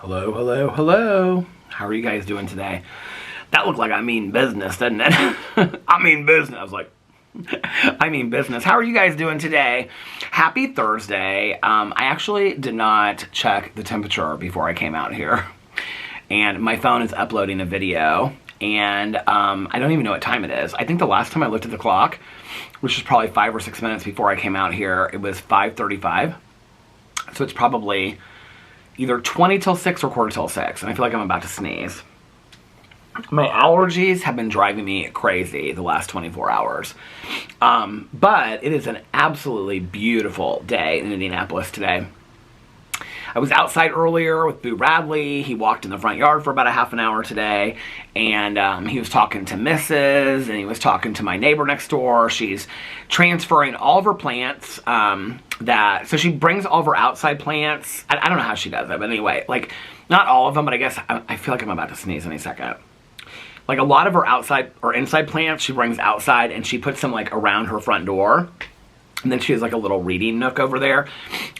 Hello, hello, hello. How are you guys doing today? That looked like I mean business, didn't it? I mean business. I was like, I mean business. How are you guys doing today? Happy Thursday. I actually did not check the temperature before I came out here. And my phone is uploading a video. And I don't even know what time it is. I think the last time I looked at the clock, which was probably 5 or 6 minutes before I came out here, it was 5:35. So it's probably either 20 till 6 or quarter till 6, and I feel like I'm about to sneeze. My allergies have been driving me crazy the last 24 hours. But it is an absolutely beautiful day in Indianapolis today. I was outside earlier with Boo Radley. He walked in the front yard for about a half an hour today, and he was talking to Mrs., and he was talking to my neighbor next door. She's transferring all of her plants, so she brings all of her outside plants. I don't know how she does it, but anyway, like, not all of them, but I guess, I feel like I'm about to sneeze any second. Like, a lot of her outside, or inside plants, she brings outside, and she puts them, like, around her front door. And then she has like a little reading nook over there.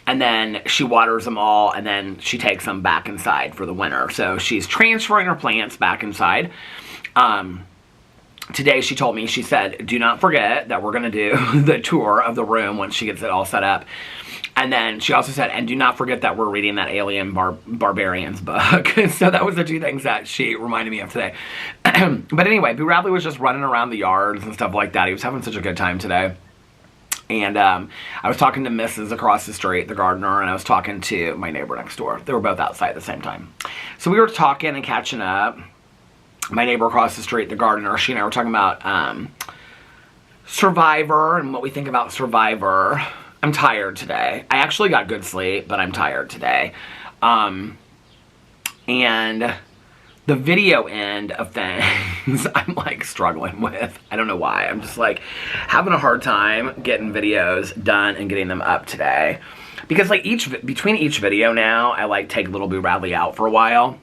And then she waters them all, and then she takes them back inside for the winter. So she's transferring her plants back inside. Today she told me, she said, do not forget that we're going to do the tour of the room once she gets it all set up. And then she also said, and do not forget that we're reading that Alien Barbarians book. So that was the two things that she reminded me of today. But anyway, Boo Radley was just running around the yards and stuff like that. He was having such a good time today. And I was talking to Mrs. across the street, the gardener, and I was talking to my neighbor next door. They were both outside at the same time. So we were talking and catching up. My neighbor across the street, the gardener, she and I were talking about Survivor and what we think about Survivor. I'm tired today. I actually got good sleep, but I'm tired today. And the video end of things I'm like struggling with. I don't know why. I'm just like having a hard time getting videos done and getting them up today. Because like between each video now, I like take little Boo Radley out for a while.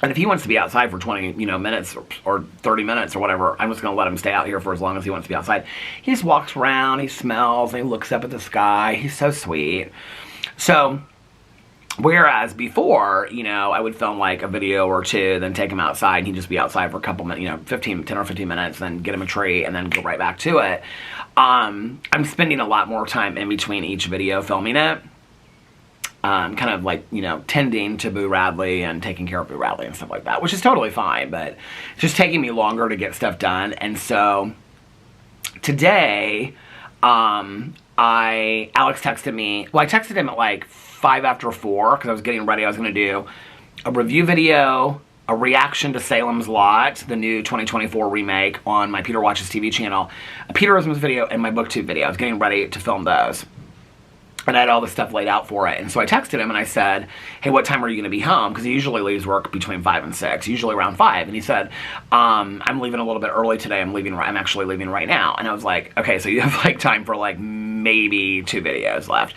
And if he wants to be outside for 20, minutes or 30 minutes or whatever, I'm just going to let him stay out here for as long as he wants to be outside. He just walks around, he smells, and he looks up at the sky. He's so sweet. So, whereas before, I would film like a video or two, then take him outside, and he'd just be outside for a couple minutes, 10 or 15 minutes, then get him a treat, and then go right back to it. I'm spending a lot more time in between each video filming it. Kind of like, tending to Boo Radley and taking care of Boo Radley and stuff like that, which is totally fine, but it's just taking me longer to get stuff done. And so, today, Alex texted me. Well, I texted him at like 5 after 4 because I was getting ready. I was going to do a review video, a reaction to Salem's Lot, the new 2024 remake on my Peter Watches TV channel, a Peterisms video, and my BookTube video. I was getting ready to film those. And I had all the stuff laid out for it. And so I texted him and I said, hey, what time are you going to be home? Because he usually leaves work between 5 and 6, usually around 5. And he said, I'm leaving a little bit early today. I'm actually leaving right now. And I was like, okay, so you have like time for like maybe 2 videos left.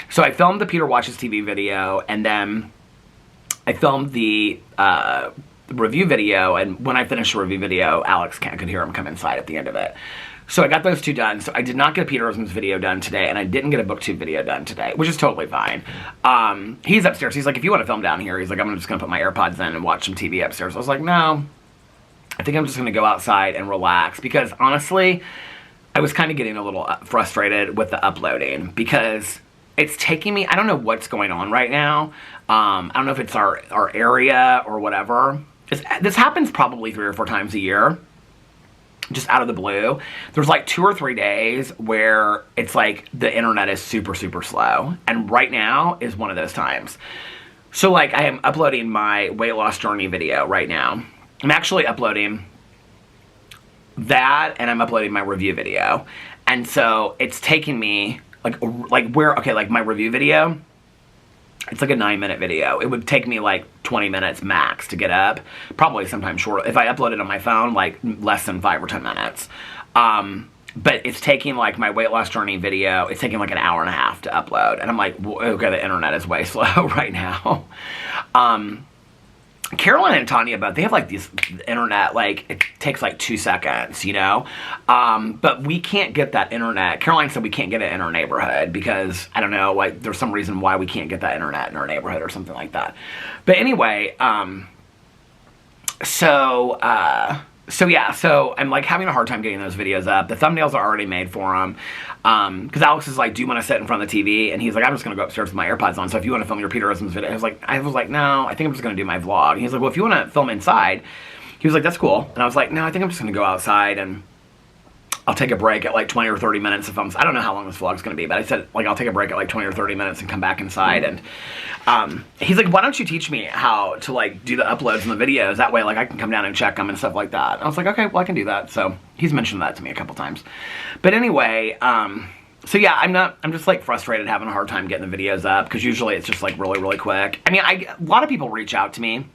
So I filmed the Peter Watches TV video, and then I filmed the review video. And when I finished the review video, Alex could hear him come inside at the end of it. So I got those 2 done. So I did not get a Peterisms video done today, and I didn't get a BookTube video done today, which is totally fine. He's upstairs. He's like, if you want to film down here, he's like, I'm just going to put my AirPods in and watch some TV upstairs. I was like, no, I think I'm just going to go outside and relax, because honestly, I was kind of getting a little frustrated with the uploading, because it's taking me, I don't know what's going on right now. I don't know if it's our area or whatever. This happens probably 3 or 4 times a year. Just out of the blue. There's like 2 or 3 days where it's like the internet is super, super slow. And right now is one of those times. So like I am uploading my weight loss journey video right now. I'm actually uploading that, and I'm uploading my review video. And so it's taking me like my review video, it's like a 9-minute video. It would take me like 20 minutes max to get up. Probably sometime shorter. If I upload it on my phone, like less than 5 or 10 minutes. But it's taking like my weight loss journey video, it's taking like an hour and a half to upload. And I'm like, okay, the internet is way slow right now. Caroline and Tanya both, they have like these internet, like it takes like 2 seconds, you know? But we can't get that internet. Caroline said we can't get it in our neighborhood because, I don't know, like there's some reason why we can't get that internet in our neighborhood or something like that. But anyway, so yeah, so I'm like having a hard time getting those videos up. The thumbnails are already made for them. Because Alex is like, do you want to sit in front of the TV? And he's like, I'm just going to go upstairs with my AirPods on. So if you want to film your Peterisms video, I was like, no, I think I'm just going to do my vlog. And he's like, well, if you want to film inside, he was like, that's cool. And I was like, no, I think I'm just going to go outside and I'll take a break at like 20 or 30 minutes if I don't know how long this vlog's going to be, but I said, like, I'll take a break at like 20 or 30 minutes and come back inside. And he's like, why don't you teach me how to like do the uploads and the videos? That way, like, I can come down and check them and stuff like that. And I was like, okay, well, I can do that. So he's mentioned that to me a couple times. But anyway, so yeah, I'm just like frustrated having a hard time getting the videos up because usually it's just like really, really quick. I mean, a lot of people reach out to me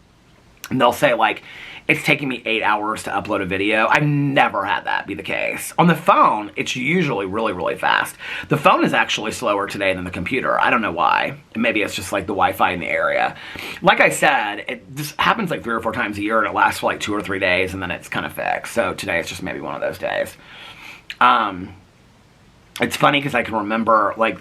and they'll say like, it's taking me 8 hours to upload a video. I've never had that be the case. On the phone, it's usually really, really fast. The phone is actually slower today than the computer. I don't know why. Maybe it's just like the Wi-Fi in the area. Like I said, it just happens like 3 or 4 times a year and it lasts for like 2 or 3 days and then it's kind of fixed. So today it's just maybe one of those days. It's funny because I can remember like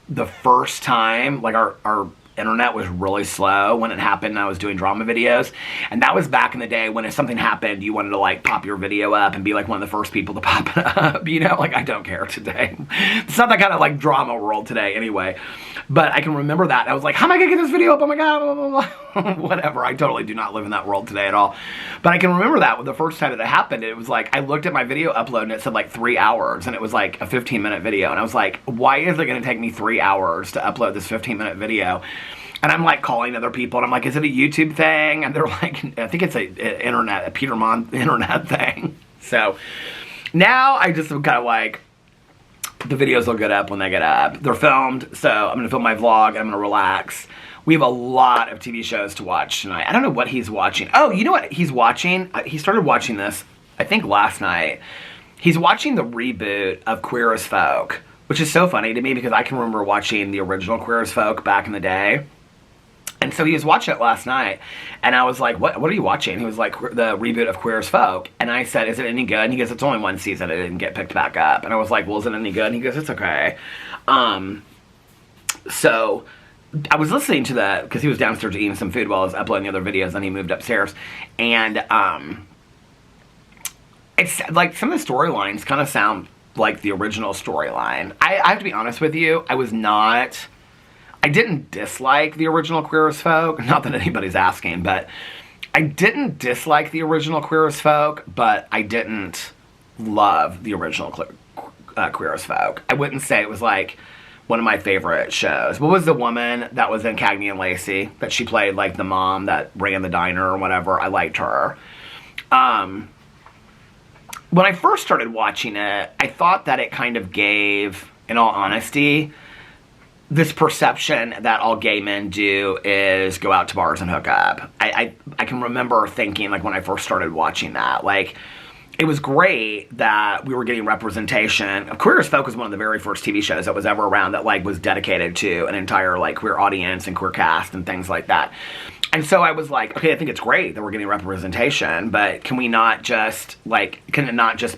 the first time like our internet was really slow when it happened and I was doing drama videos. And that was back in the day when if something happened, you wanted to like pop your video up and be like one of the first people to pop it up, you know? Like, I don't care today. It's not that kind of like drama world today anyway. But I can remember that. I was like, how am I gonna get this video up? Oh my God, blah, blah, blah. Whatever. I totally do not live in that world today at all. But I can remember that the first time that it happened, it was like, I looked at my video upload and it said like 3 hours and it was like a 15-minute video. And I was like, why is it gonna take me 3 hours to upload this 15-minute video? And I'm like calling other people and I'm like, is it a YouTube thing? And they're like, I think it's a Peter Monn internet thing. So now I just am kind of like, the videos will get up when they get up. They're filmed, so I'm going to film my vlog and I'm going to relax. We have a lot of TV shows to watch tonight. I don't know what he's watching. Oh, you know what he's watching? He started watching this, I think, last night. He's watching the reboot of Queer as Folk, which is so funny to me because I can remember watching the original Queer as Folk back in the day. And so he was watching it last night, and I was like, what are you watching? He was like, the reboot of Queer as Folk. And I said, is it any good? And he goes, it's only 1 season. It didn't get picked back up. And I was like, well, is it any good? And he goes, it's okay. So I was listening to that, because he was downstairs eating some food while I was uploading the other videos, and he moved upstairs. And it's like, some of the storylines kind of sound like the original storyline. I have to be honest with you, I didn't dislike the original Queer as Folk. Not that anybody's asking, but I didn't dislike the original Queer as Folk, but I didn't love the original Queer as Folk. I wouldn't say it was like one of my favorite shows. What was the woman that was in Cagney and Lacey that she played like the mom that ran the diner or whatever? I liked her. When I first started watching it, I thought that it kind of gave, in all honesty, this perception that all gay men do is go out to bars and hook up. I can remember thinking, like, when I first started watching that, like, it was great that we were getting representation. Queer as Folk was one of the very first TV shows that was ever around that, like, was dedicated to an entire, like, queer audience and queer cast and things like that. And so I was like, okay, I think it's great that we're getting representation, but can it not just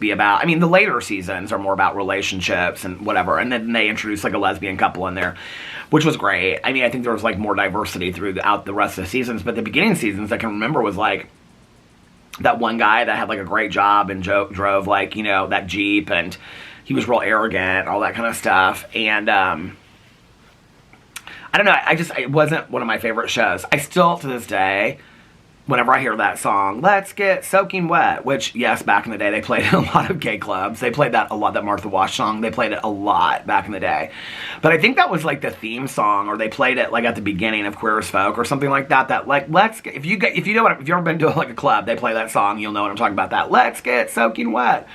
be about, I mean, the later seasons are more about relationships and whatever, and then they introduced like a lesbian couple in there, which was great. I mean, I think there was like more diversity throughout the rest of the seasons, but the beginning seasons I can remember was like, that one guy that had like a great job and drove like, you know, that Jeep, and he was real arrogant, all that kind of stuff, and, I don't know, it wasn't one of my favorite shows. I still, to this day, whenever I hear that song, Let's Get Soaking Wet, which, yes, back in the day, they played in a lot of gay clubs. They played that a lot, that Martha Wash song. They played it a lot back in the day. But I think that was, like, the theme song, or they played it, like, at the beginning of Queer as Folk, or something like that, like, if you've ever been to, like, a club, they play that song, you'll know what I'm talking about, that Let's Get Soaking Wet.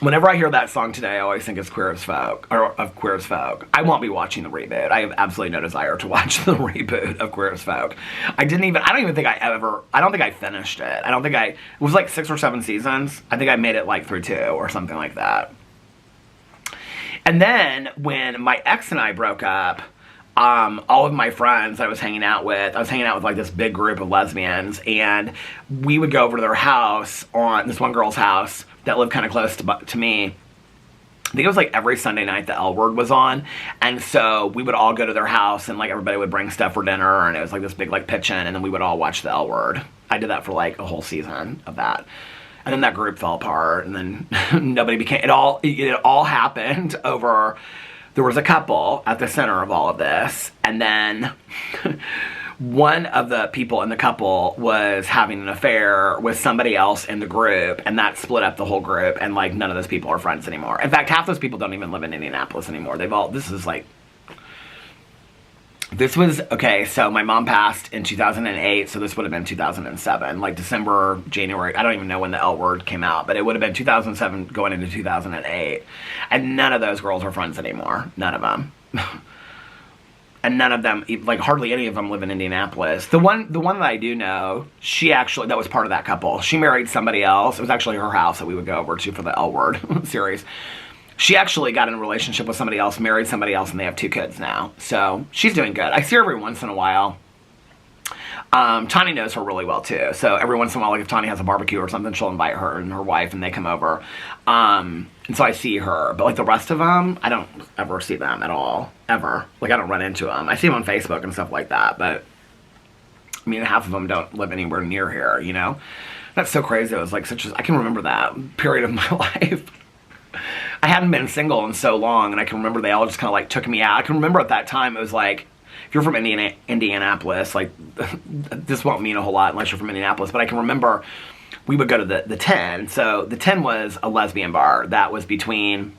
Whenever I hear that song today, I always think it's Queer as Folk, or of Queer as Folk. I won't be watching the reboot. I have absolutely no desire to watch the reboot of Queer as Folk. I don't think I finished it. It was like 6 or 7 seasons. I think I made it like through 2 or something like that. And then when my ex and I broke up, all of my friends I was hanging out with like this big group of lesbians, and we would go over to their house, on this one girl's house that lived kind of close to me. I think it was like every Sunday night the L Word was on, and so we would all go to their house, and like everybody would bring stuff for dinner, and it was like this big like pitch-in, and then we would all watch the L Word. I did that for like a whole season of that, and then that group fell apart, and then nobody became, it all happened over, there was a couple at the center of all of this, and then one of the people in the couple was having an affair with somebody else in the group, and that split up the whole group, and like none of those people are friends anymore. In fact, half those people don't even live in Indianapolis anymore. Okay, so my mom passed in 2008, so this would have been 2007, like December, January, I don't even know when the L Word came out, but it would have been 2007 going into 2008, and none of those girls are friends anymore. None of them. And none of them, like hardly any of them live in Indianapolis. The one that I do know, that was part of that couple. She married somebody else. It was actually her house that we would go over to for the L Word series. She actually got in a relationship with somebody else, married somebody else, and they have 2 kids now. So she's doing good. I see her every once in a while. Tanya knows her really well too. So every once in a while, like if Tanya has a barbecue or something, she'll invite her and her wife, and they come over. And so I see her, but like the rest of them, I don't ever see them at all, ever. Like I don't run into them. I see them on Facebook and stuff like that, but I mean, half of them don't live anywhere near here, you know? That's so crazy. It was like I can remember that period of my life. I hadn't been single in so long, and I can remember they all just kind of like took me out. I can remember at that time, it was like, if you're from Indianapolis, like, this won't mean a whole lot unless you're from Indianapolis, but I can remember we would go to the 10. So the 10 was a lesbian bar that was between,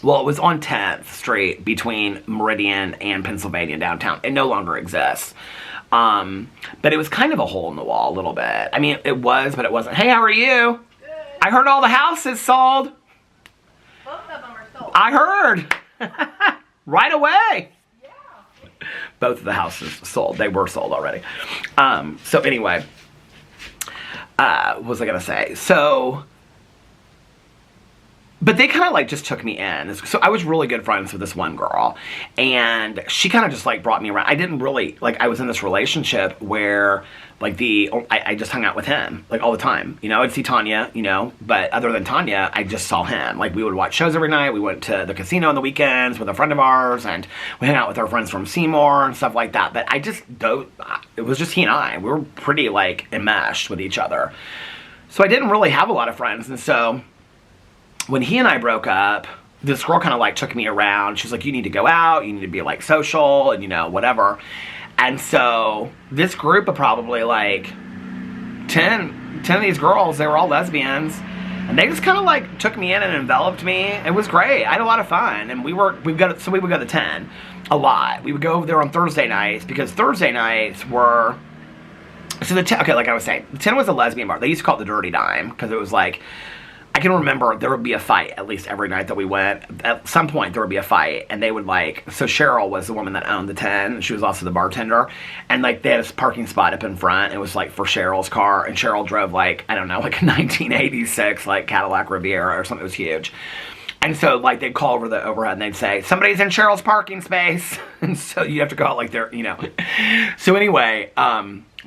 well, it was on 10th Street between Meridian and Pennsylvania downtown. It no longer exists. But it was kind of a hole in the wall a little bit. I mean, it was, but it wasn't. Hey, how are you? Good. I heard all the houses sold. Both of them are sold. I heard. Right away. Yeah. Both of the houses sold. They were sold already. So anyway, what was I going to say? So, but they kind of like just took me in. So I was really good friends with this one girl, and she kind of just like brought me around. I didn't really, like, I was in this relationship where like I just hung out with him like all the time. You know, I'd see Tanya, you know, but other than Tanya, I just saw him. Like we would watch shows every night. We went to the casino on the weekends with a friend of ours, and we hung out with our friends from Seymour and stuff like that. But it was just he and I. We were pretty like enmeshed with each other. So I didn't really have a lot of friends, and so when he and I broke up, this girl kind of like took me around. She's like, you need to go out, you need to be like social, and you know, whatever. And so this group of probably like 10 of these girls, they were all lesbians, and they just kind of like took me in and enveloped me. It was great. I had a lot of fun, and we would go to 10 a lot. We would go over there on Thursday nights, because Thursday nights were, so okay, like I was saying, the 10 was a lesbian bar. They used to call it the Dirty Dime, because it was like, I can remember there would be a fight at least every night that we went. At some point there would be a fight, and they would like, so Cheryl was the woman that owned the 10, she was also the bartender, and like they had this parking spot up in front. It was like for Cheryl's car, and Cheryl drove like, I don't know, like a 1986 like Cadillac Riviera or something. It was huge. And so like they'd call over the overhead and they'd say, somebody's in Cheryl's parking space. And so you have to go out like they're, you know. So anyway,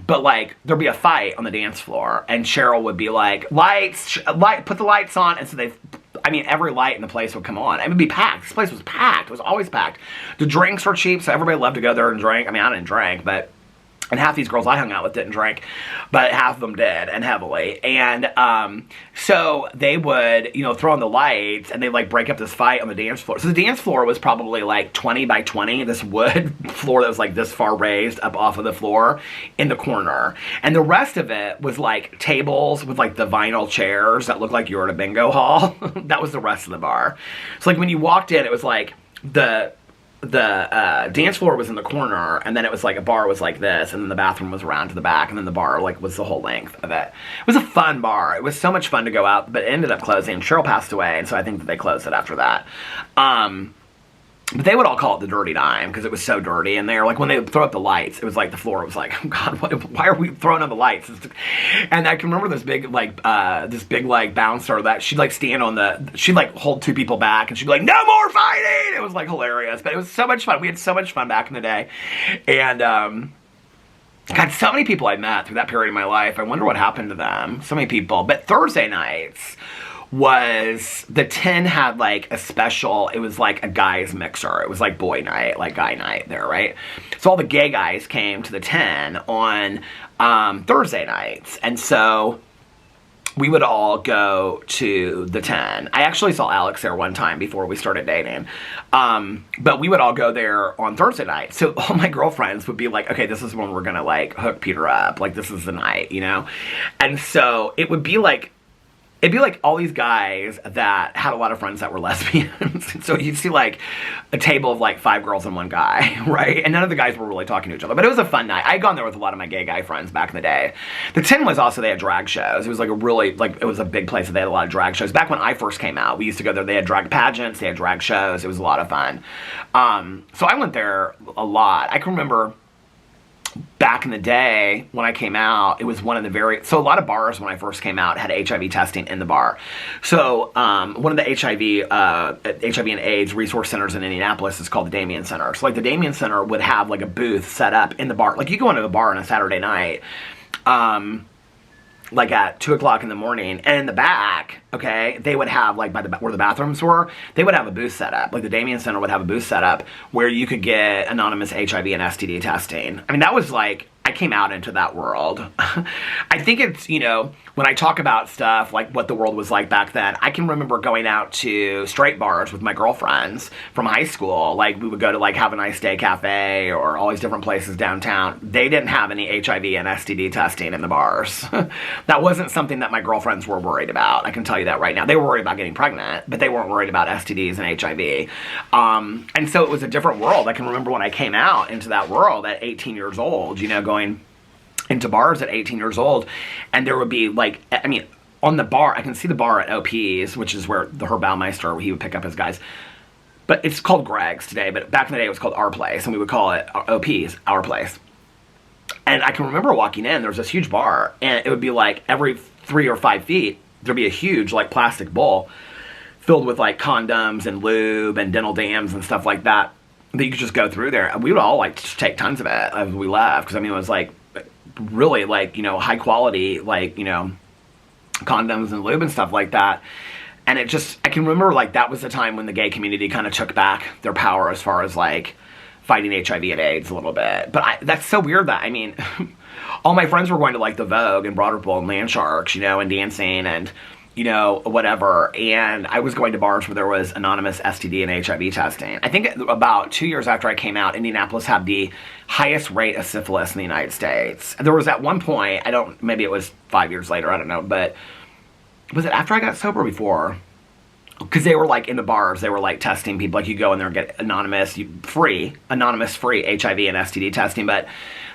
but like there'd be a fight on the dance floor, and Cheryl would be like, put the lights on. And so every light in the place would come on. It would be packed. This place was packed. It was always packed. The drinks were cheap, so everybody loved to go there and drink. I mean, I didn't drink, but, and half these girls I hung out with didn't drink, but half of them did, and heavily. And so they would, you know, throw on the lights, and they'd like break up this fight on the dance floor. So the dance floor was probably like 20 by 20, this wood floor that was like this far raised up off of the floor in the corner. And the rest of it was like tables with like the vinyl chairs that looked like you were at a bingo hall. That was the rest of the bar. So like when you walked in, it was like the dance floor was in the corner, and then it was like a bar was like this, and then the bathroom was around to the back, and then the bar like was the whole length of it. It was a fun bar. It was so much fun to go out, but it ended up closing. Cheryl passed away, and so I think that they closed it after that. But they would all call it the dirty dime because it was so dirty in there. Like when they would throw up the lights, it was like the floor was like, oh God, why are we throwing up the lights? And I can remember this big like bouncer that she'd like stand on she'd like hold two people back and she'd be like, no more fighting. It was like hilarious, but it was so much fun. We had so much fun back in the day. And, God, so many people I met through that period of my life. I wonder what happened to them. So many people. But Thursday nights was, the 10 had like a special, it was like a guy's mixer. It was like boy night, like guy night there, right? So all the gay guys came to the 10 on Thursday nights. And so we would all go to the 10. I actually saw Alex there one time before we started dating. But we would all go there on Thursday night. So all my girlfriends would be like, okay, this is when we're gonna like hook Peter up. Like this is the night, you know? And so it would be like, it'd be like all these guys that had a lot of friends that were lesbians. So you'd see like a table of like 5 girls and 1 guy, right? And none of the guys were really talking to each other. But it was a fun night. I'd gone there with a lot of my gay guy friends back in the day. The 10 was also, they had drag shows. It was like a really, like, it was a big place that they had a lot of drag shows. Back when I first came out, we used to go there. They had drag pageants. They had drag shows. It was a lot of fun. So I went there a lot. I can remember back in the day when I came out, it was one of the so a lot of bars when I first came out had HIV testing in the bar. So one of the HIV and AIDS resource centers in Indianapolis is called the Damien Center. So like the Damien Center would have like a booth set up in the bar. Like you go into a bar on a Saturday night, like at 2 o'clock in the morning, and in the back, okay, they would have, like, by where the bathrooms were, they would have a booth set up. Like, the Damien Center would have a booth set up where you could get anonymous HIV and STD testing. I mean, that was, like, I came out into that world. I think it's, you know, when I talk about stuff, like what the world was like back then, I can remember going out to straight bars with my girlfriends from high school. Like, we would go to, like, Have a Nice Day Cafe or all these different places downtown. They didn't have any HIV and STD testing in the bars. That wasn't something that my girlfriends were worried about. I can tell you that right now. They were worried about getting pregnant, but they weren't worried about STDs and HIV. And so it was a different world. I can remember when I came out into that world at 18 years old, you know, going into bars at 18 years old, and there would be, like, I mean, on the bar, I can see the bar at OP's, which is where the Herr Baumeister, he would pick up his guys. But it's called Greg's today, but back in the day it was called Our Place, and we would call it OP's, Our Place. And I can remember walking in, there was this huge bar, and it would be like every 3 or 5 feet, there'd be a huge, like, plastic bowl filled with, like, condoms and lube and dental dams and stuff like that you could just go through there. And we would all, like, just take tons of it as we left, because, I mean, it was, like, really, like, you know, high quality, like, you know, condoms and lube and stuff like that. And it just, I can remember, like, that was the time when the gay community kind of took back their power as far as, like, fighting HIV and AIDS a little bit. But that's so weird that, I mean, all my friends were going to, like, the Vogue and Broad Ripple and Land Sharks, you know, and dancing and, you know, whatever. And I was going to bars where there was anonymous STD and HIV testing. I think about 2 years after I came out, Indianapolis had the highest rate of syphilis in the United States. There was at one point, maybe it was 5 years later, I don't know, but was it after I got sober or before? Because they were, like, in the bars, they were, like, testing people. Like, you go in there and get anonymous free HIV and STD testing, but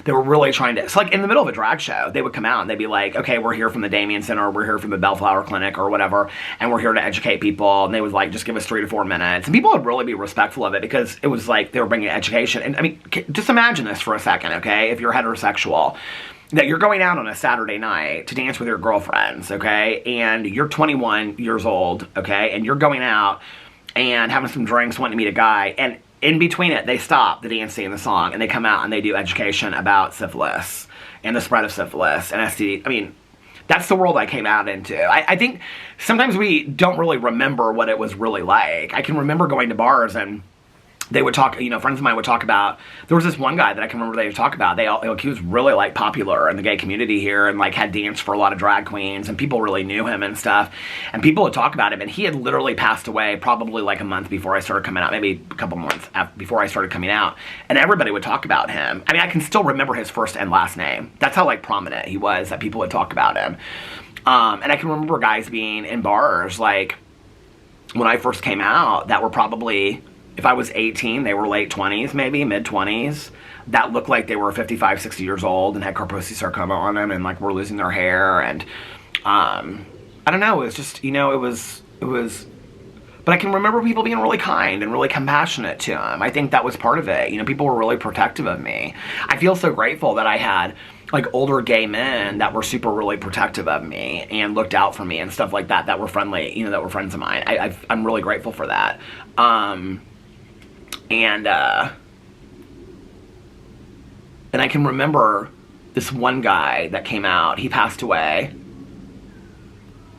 they were really trying to, so, like, in the middle of a drag show, they would come out and they'd be like, okay, we're here from the Damien Center, we're here from the Bellflower Clinic or whatever, and we're here to educate people, and they would, like, just give us 3 to 4 minutes, and people would really be respectful of it because it was, like, they were bringing education. And, I mean, just imagine this for a second, okay, if you're heterosexual, that you're going out on a Saturday night to dance with your girlfriends, okay, and you're 21 years old, okay, and you're going out and having some drinks, wanting to meet a guy, and in between it, they stop the dancing and the song, and they come out and they do education about syphilis and the spread of syphilis and STD. I mean, that's the world I came out into. I think sometimes we don't really remember what it was really like. I can remember going to bars and they would talk, you know, friends of mine would talk about, there was this one guy that I can remember they would talk about, he was really, like, popular in the gay community here and, like, had danced for a lot of drag queens and people really knew him and stuff, and people would talk about him, and he had literally passed away probably, like, a month before I started coming out, maybe a couple months before I started coming out, and everybody would talk about him. I mean, I can still remember his first and last name. That's how, like, prominent he was, that people would talk about him. And I can remember guys being in bars, like, when I first came out, that were probably, if I was 18, they were late 20s, maybe, mid-20s, that looked like they were 55, 60 years old and had Kaposi sarcoma on them and, like, were losing their hair. And, I don't know, it was just, you know, it was But I can remember people being really kind and really compassionate to him. I think that was part of it. You know, people were really protective of me. I feel so grateful that I had like older gay men that were super really protective of me and looked out for me and stuff like that, that were friendly, you know, that were friends of mine. I'm really grateful for that. And I can remember this one guy that came out. He passed away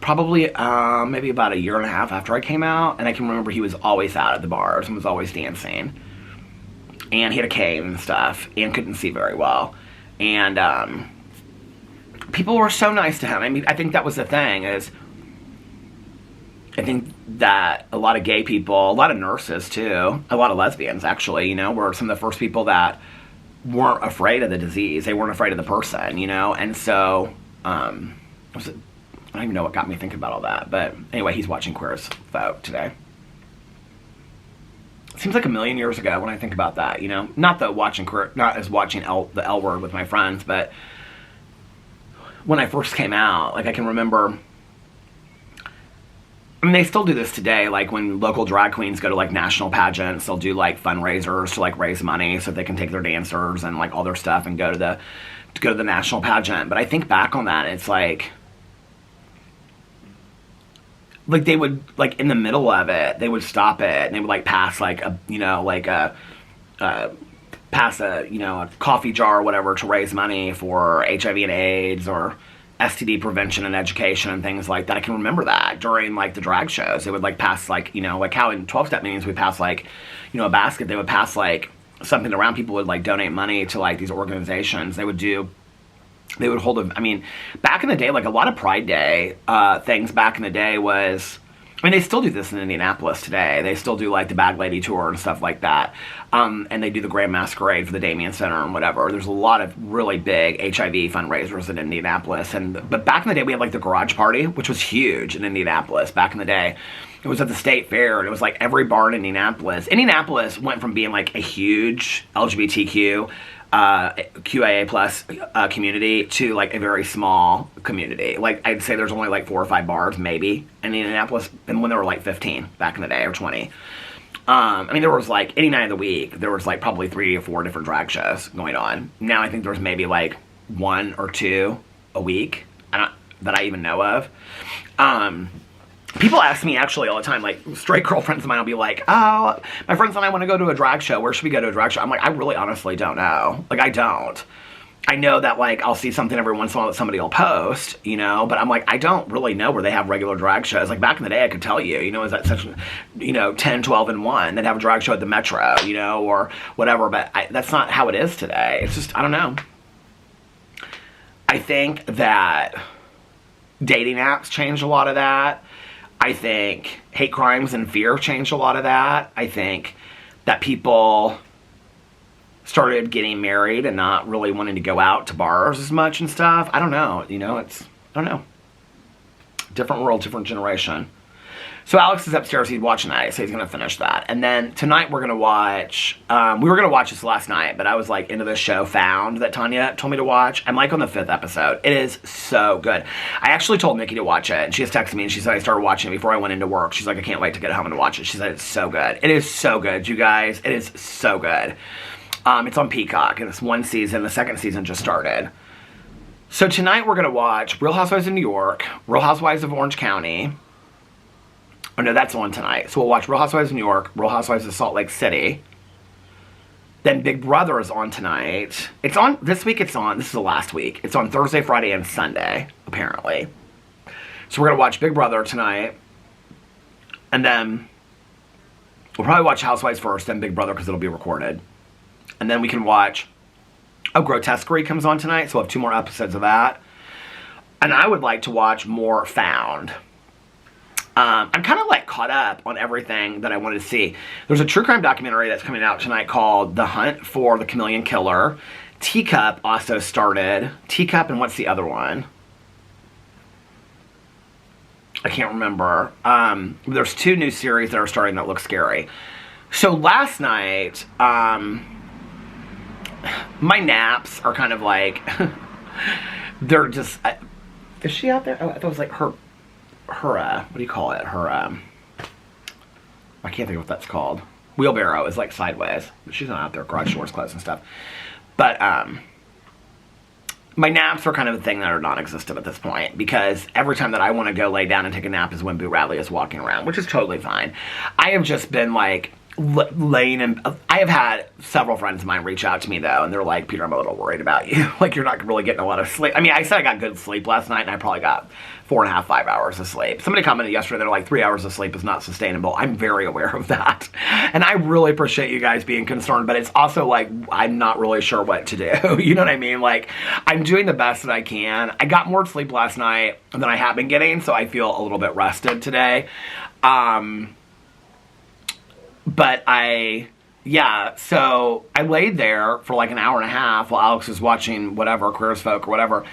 probably maybe about a year and a half after I came out, and I can remember he was always out at the bars and was always dancing, and he had a cane and stuff and couldn't see very well, and people were so nice to him. I mean, I think that was the thing, is I think that a lot of gay people, a lot of nurses too, a lot of lesbians actually, you know, were some of the first people that weren't afraid of the disease. They weren't afraid of the person, you know, and so I don't even know what got me thinking about all that, but anyway, he's watching Queer as Folk today. Seems like a million years ago when I think about that, you know? Not as watching the L Word with my friends, but when I first came out, like I can remember, I mean, they still do this today, like when local drag queens go to like national pageants, they'll do like fundraisers to like raise money so they can take their dancers and like all their stuff and go to the national pageant. But I think back on that, it's like they would, like, in the middle of it, they would stop it, and they would, like, pass, like, a, you know, like, pass a, you know, a coffee jar or whatever to raise money for HIV and AIDS or STD prevention and education and things like that. I can remember that during, like, the drag shows. They would, like, pass, like, you know, like how in 12-step meetings we pass, like, you know, a basket. They would pass, like, something around. People would, like, donate money to, like, these organizations. They would hold I mean, back in the day, like a lot of Pride Day things back in the day was, I mean, they still do this in Indianapolis today. They still do like the Bag Lady Tour and stuff like that. And they do the Grand Masquerade for the Damien Center and whatever. There's a lot of really big HIV fundraisers in Indianapolis. But back in the day, we had like the Garage Party, which was huge in Indianapolis back in the day. It was at the State Fair, and it was like every bar in Indianapolis. Indianapolis went from being like a huge LGBTQ QIA plus community to like a very small community. Like I'd say there's only like 4 or 5 bars maybe in Indianapolis, and when there were like 15 back in the day or 20. I mean, there was like any night of the week, there was like probably 3 or 4 different drag shows going on. Now I think there's maybe like 1 or 2 a week that I even know of. People ask me actually all the time, like straight girlfriends of mine will be like, oh, my friends and I want to go to a drag show. Where should we go to a drag show? I'm like, I really honestly don't know. Like, I don't. I know that like I'll see something every once in a while that somebody will post, you know, but I'm like, I don't really know where they have regular drag shows. Like back in the day, I could tell you, you know, is that such, you know, 10, 12 and 1, they'd have a drag show at the Metro, you know, or whatever, but that's not how it is today. It's just, I don't know. I think that dating apps changed a lot of that. I think hate crimes and fear changed a lot of that. I think that people started getting married and not really wanting to go out to bars as much and stuff. I don't know. You know, I don't know. Different world, different generation. So Alex is upstairs. He's watching that, so he's going to finish that. And then tonight we're going to watch, we were going to watch this last night, but I was like into this show Found that Tanya told me to watch. I'm like on the 5th episode. It is so good. I actually told Nikki to watch it, and she just texted me and she said I started watching it before I went into work. She's like, I can't wait to get home and watch it. She said it's so good. It is so good, you guys. It is so good. It's on Peacock, and it's 1 season. The 2nd season just started. So tonight we're going to watch Real Housewives of New York, Real Housewives of Orange County. Oh no, that's on tonight. So we'll watch Real Housewives of New York, Real Housewives of Salt Lake City. Then Big Brother is on tonight. It's on, this week it's on, this is the last week. It's on Thursday, Friday, and Sunday, apparently. So we're going to watch Big Brother tonight. And then we'll probably watch Housewives first, then Big Brother because it'll be recorded. And then we can watch, Grotesquerie comes on tonight, so we'll have 2 more episodes of that. And I would like to watch more Found. I'm kind of like caught up on everything that I wanted to see. There's a true crime documentary that's coming out tonight called The Hunt for the Chameleon Killer. Teacup also started. Teacup and what's the other one? I can't remember. There's 2 new series that are starting that look scary. So last night, my naps are kind of like, they're just, is she out there? Oh, I thought it was like her, what do you call it? Her, I can't think of what that's called. Wheelbarrow is like sideways. She's not out there, garage doors closed and stuff. But my naps are kind of a thing that are non-existent at this point, because every time that I want to go lay down and take a nap is when Boo Radley is walking around, which is totally fine. I have just been like laying in. I have had several friends of mine reach out to me though, and they're like, Peter, I'm a little worried about you. Like, you're not really getting a lot of sleep. I mean, I said I got good sleep last night, and I probably got 4.5, 5 hours of sleep. Somebody commented yesterday, they're like, 3 hours of sleep is not sustainable. I'm very aware of that. And I really appreciate you guys being concerned, but it's also like, I'm not really sure what to do. You know what I mean? Like, I'm doing the best that I can. I got more sleep last night than I have been getting, so I feel a little bit rested today. But so I laid there for like an hour and a half while Alex was watching whatever, Queer as Folk or whatever,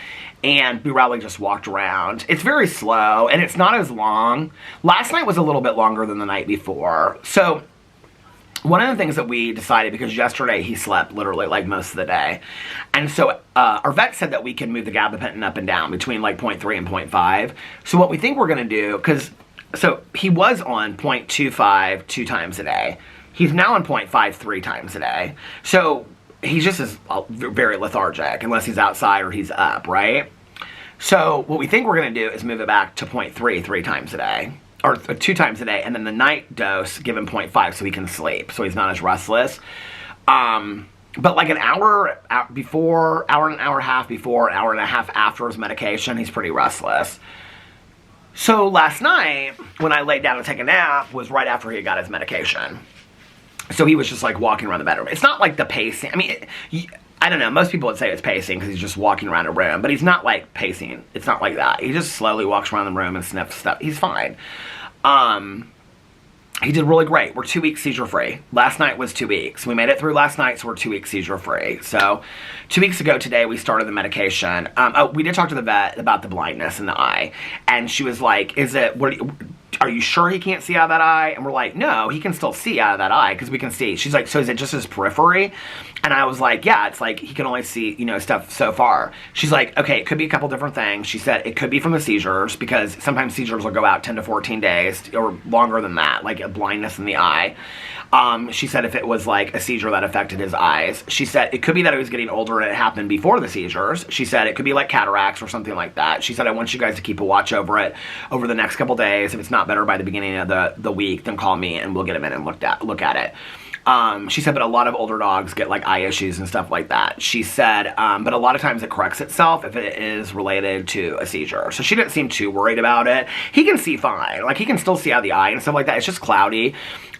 and Boo Radley just walked around. It's very slow, and it's not as long. Last night was a little bit longer than the night before. So one of the things that we decided, because yesterday he slept literally like most of the day, and so our vet said that we can move the gabapentin up and down between like 0.3 and 0.5. So what we think we're going to do, so he was on 0.25 2 times a day. He's now on 0.5 3 times a day. So he just is very lethargic unless he's outside or he's up, right? So what we think we're going to do is move it back to 0.3 3 times a day. Or 2 times a day. And then the night dose, give him 0.5 so he can sleep. So he's not as restless. But like an hour before, hour and a half before, an hour and a half after his medication, he's pretty restless. So last night, when I laid down to take a nap, was right after he got his medication. So he was just like walking around the bedroom. It's not like the pacing. I mean, I don't know. Most people would say it's pacing because he's just walking around a room. But he's not like pacing. It's not like that. He just slowly walks around the room and sniffs stuff. He's fine. He did really great. We're 2 weeks seizure-free. Last night was 2 weeks. We made it through last night, so we're 2 weeks seizure-free. So 2 weeks ago today, we started the medication. We did talk to the vet about the blindness in the eye. And she was like, are you sure he can't see out of that eye? And we're like, no, he can still see out of that eye because we can see. She's like, so is it just his periphery? And I was like, yeah, it's like he can only see, stuff so far. She's like, okay, it could be a couple different things. She said it could be from the seizures because sometimes seizures will go out 10 to 14 days or longer than that, like a blindness in the eye. She said if it was like a seizure that affected his eyes. She said it could be that he was getting older and it happened before the seizures. She said it could be like cataracts or something like that. She said, I want you guys to keep a watch over it over the next couple days. If it's not better by the beginning of the week, then call me and we'll get him in and look at it. She said, but a lot of older dogs get like eye issues and stuff like that. She said, but a lot of times it corrects itself if it is related to a seizure. So she didn't seem too worried about it. He can see fine. Like he can still see out of the eye and stuff like that. It's just cloudy.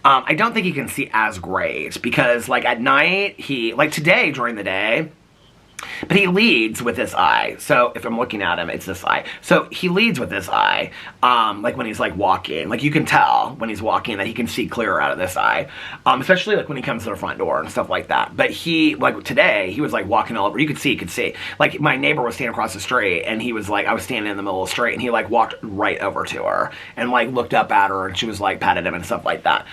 I don't think he can see as great because like at night, like today during the day, but he leads with this eye. So if I'm looking at him, it's this eye. So he leads with this eye, like when he's like walking. Like you can tell when he's walking that he can see clearer out of this eye, especially like when he comes to the front door and stuff like that. But he, like today, he was like walking all over. You could see. Like my neighbor was standing across the street and he was like, I was standing in the middle of the street and he like walked right over to her and like looked up at her and she was like patted him and stuff like that.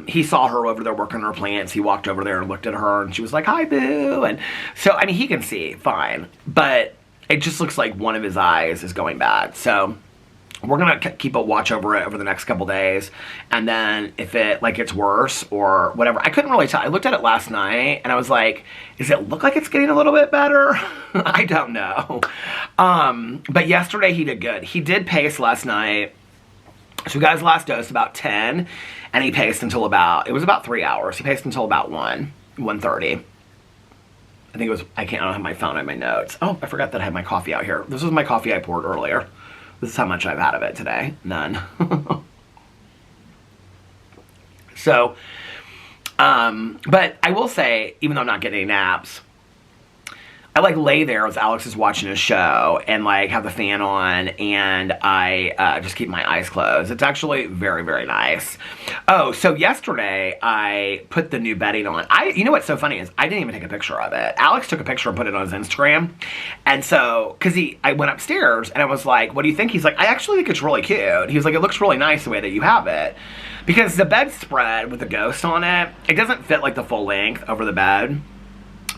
He saw her over there working her plants. He walked over there and looked at her and she was like, hi, Boo. And so, I mean, he can see fine, but it just looks like one of his eyes is going bad. So we're gonna keep a watch over it over the next couple days, and then if it like gets worse or whatever, I couldn't really tell. I looked at it last night and I was like, does it look like it's getting a little bit better? I don't know. But yesterday he did good. He did pace last night. So we got his last dose about 10 and he paced until it was about 3 hours. He paced until about 1:30. I think it was, I don't have my phone on my notes. Oh, I forgot that I had my coffee out here. This was my coffee I poured earlier. This is how much I've had of it today. None. So, but I will say, even though I'm not getting any naps, I like lay there as Alex is watching his show and like have the fan on and I just keep my eyes closed. It's actually very, very nice. Oh, so yesterday I put the new bedding on. You know what's so funny is I didn't even take a picture of it. Alex took a picture and put it on his Instagram. And so, I went upstairs and I was like, what do you think? He's like, I actually think it's really cute. He was like, it looks really nice the way that you have it. Because the bedspread with the ghost on it, it doesn't fit like the full length over the bed.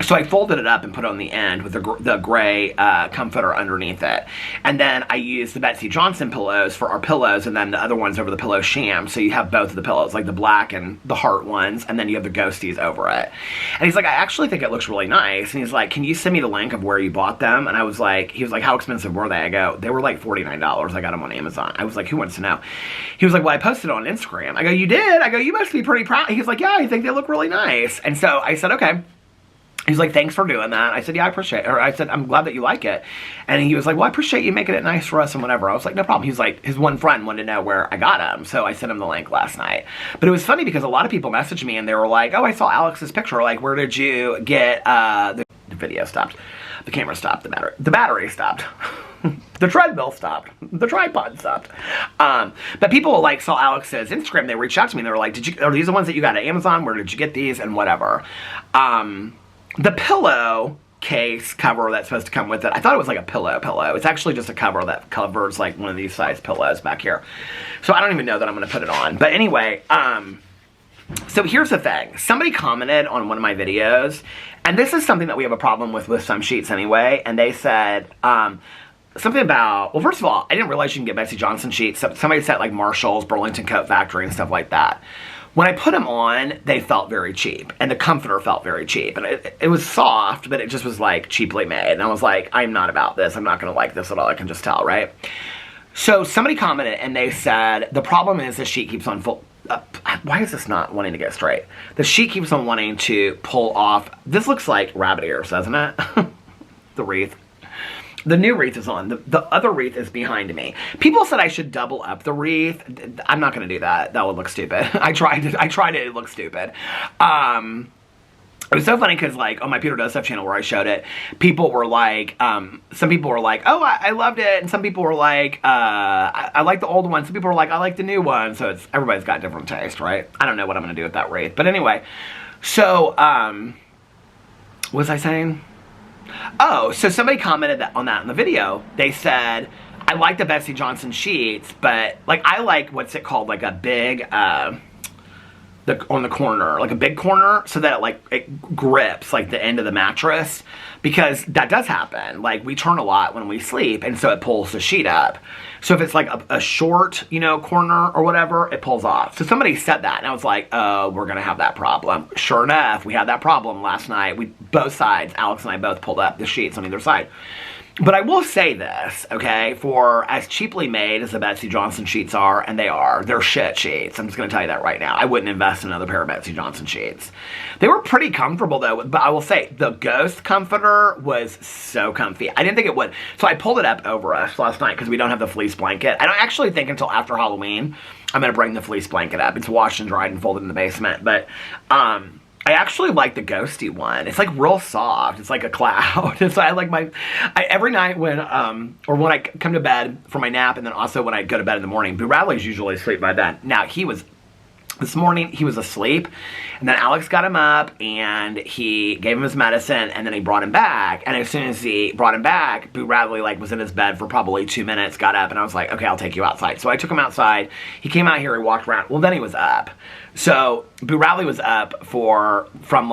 So I folded it up and put it on the end with the gray comforter underneath it. And then I used the Betsy Johnson pillows for our pillows, and then the other ones over the pillow sham. So you have both of the pillows, like the black and the heart ones, and then you have the ghosties over it. And he's like, I actually think it looks really nice. And he's like, can you send me the link of where you bought them? And I was like, he was like, how expensive were they? I go, they were like $49. I got them on Amazon. I was like, who wants to know? He was like, well, I posted it on Instagram. I go, you did? I go, you must be pretty proud. He's like, yeah, I think they look really nice. And so I said, okay. He's like, thanks for doing that. I said, yeah, I appreciate it. Or I said, I'm glad that you like it. And he was like, well, I appreciate you making it nice for us and whatever. I was like, no problem. He's like, his one friend wanted to know where I got him. So I sent him the link last night. But it was funny because a lot of people messaged me and they were like, oh, I saw Alex's picture. Like, where did you get, the video stopped. The camera stopped. The battery stopped. The treadmill stopped. The tripod stopped. But people like saw Alex's Instagram. They reached out to me and they were like, are these the ones that you got at Amazon? Where did you get these? And whatever. The pillow case cover that's supposed to come with it, I thought it was like a pillow. It's actually just a cover that covers like one of these size pillows back here. So I don't even know that I'm going to put it on. But anyway, so here's the thing. Somebody commented on one of my videos, and this is something that we have a problem with some sheets anyway, and they said, something about, well, first of all, I didn't realize you can get Betsy Johnson sheets. Somebody said like Marshall's, Burlington Coat Factory, and stuff like that. When I put them on, they felt very cheap, and the comforter felt very cheap, and it was soft, but it just was like cheaply made, and I was like, I'm not about this, I'm not going to like this at all, I can just tell, right? So somebody commented, and they said, the problem is the sheet keeps on why is this not wanting to get straight? The sheet keeps on wanting to pull off, this looks like rabbit ears, doesn't it? The wreath. The new wreath is on. The other wreath is behind me. People said I should double up the wreath. I'm not going to do that. That would look stupid. I tried it. It looked stupid. It was so funny because, like, on my Peter Does Stuff channel where I showed it, people were like, some people were like, oh, I loved it. And some people were like, I like the old one. Some people were like, I like the new one. So everybody's got different taste, right? I don't know what I'm going to do with that wreath. But anyway, so, what was I saying? Oh, so somebody commented on that in the video. They said, I like the Betsy Johnson sheets, but, like, I like, what's it called, like a big, on the corner, like a big corner, so that it grips, like, the end of the mattress, because that does happen. Like, we turn a lot when we sleep, and so it pulls the sheet up. So if it's, like, a short, corner or whatever, it pulls off. So somebody said that, and I was like, oh, we're gonna have that problem. Sure enough, we had that problem last night. Both sides, Alex and I both pulled up the sheets on either side. But I will say this, okay, for as cheaply made as the Betsy Johnson sheets are, and they're shit sheets. I'm just going to tell you that right now. I wouldn't invest in another pair of Betsy Johnson sheets. They were pretty comfortable, though, but I will say, the Ghost comforter was so comfy. I didn't think it would. So I pulled it up over us last night because we don't have the fleece blanket. I don't actually think until after Halloween I'm going to bring the fleece blanket up. It's washed and dried and folded in the basement, but, I actually like the ghosty one. It's like real soft. It's like a cloud. And so I like every night when, or when I come to bed for my nap, and then also when I go to bed in the morning, Boo Radley's usually asleep by then. Now, this morning, he was asleep, and then Alex got him up, and he gave him his medicine, and then he brought him back, and as soon as he brought him back, Boo Radley, was in his bed for probably 2 minutes, got up, and I was like, okay, I'll take you outside. So I took him outside. He came out here, he walked around. Well, then he was up. So Boo Radley was up from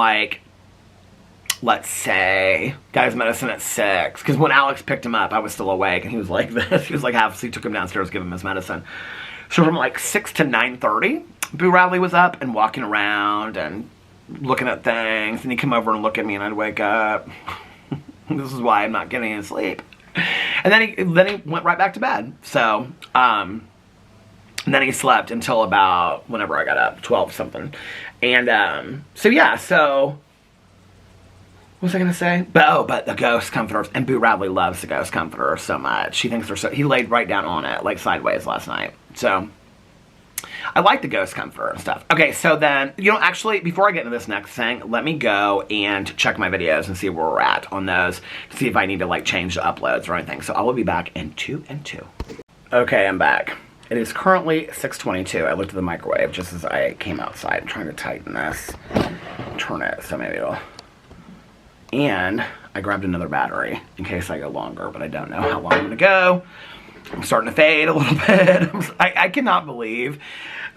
let's say, got his medicine at 6, because when Alex picked him up, I was still awake, and he was like this. He was like half asleep, took him downstairs, give him his medicine. So from 6 to 9:30, Boo Radley was up and walking around and looking at things, and he'd come over and look at me, and I'd wake up. This is why I'm not getting any sleep. And then he went right back to bed. So, and then he slept until about whenever I got up, 12 something. And, so yeah, so, what was I going to say? But the Ghost comforters, and Boo Radley loves the Ghost comforters so much. She thinks he laid right down on it, sideways last night. So, I like the Ghost comforter and stuff. Okay, so then, actually, before I get into this next thing, let me go and check my videos and see where we're at on those, to see if I need to, change the uploads or anything. So I will be back in 2 and 2. Okay, I'm back. It is currently 6:22. I looked at the microwave just as I came outside. I'm trying to tighten this, turn it, so maybe it'll... And I grabbed another battery in case I go longer, but I don't know how long I'm going to go. I'm starting to fade a little bit. I cannot believe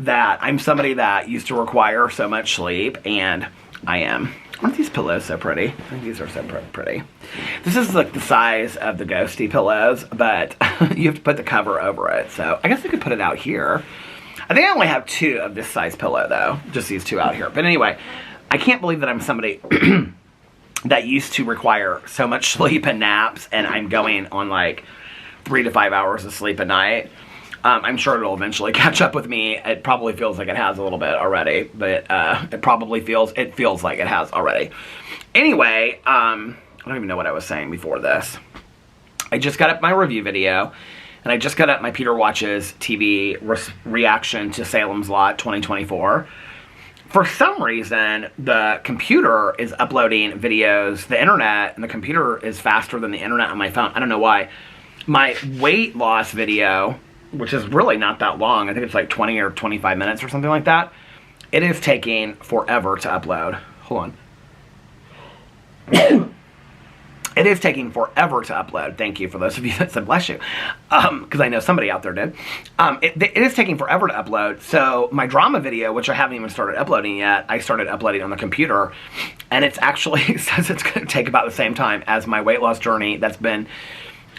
that I'm somebody that used to require so much sleep, and I am. Aren't these pillows so pretty? I think these are so pretty. This is like the size of the ghosty pillows, but you have to put the cover over it. So I guess I could put it out here. I think I only have 2 of this size pillow though. Just these 2 out here. But anyway, I can't believe that I'm somebody that used to require so much sleep and naps, and I'm going on like 3 to 5 hours of sleep a night. I'm sure it'll eventually catch up with me. It probably feels like it has a little bit already, but it feels like it has already. Anyway, I don't even know what I was saying before this. I just got up my review video, and I just got up my Peter Watches TV reaction to Salem's Lot 2024. For some reason, the computer is uploading videos, the internet, and the computer is faster than the internet on my phone. I don't know why. My weight loss video, which is really not that long, I think it's like 20 or 25 minutes or something like that, it is taking forever to upload. Hold on. It is taking forever to upload. Thank you for those of you that said bless you. Because I know somebody out there did. It is taking forever to upload. So my drama video, which I haven't even started uploading yet, I started uploading on the computer. And it's actually, it says it's going to take about the same time as my weight loss journey that's been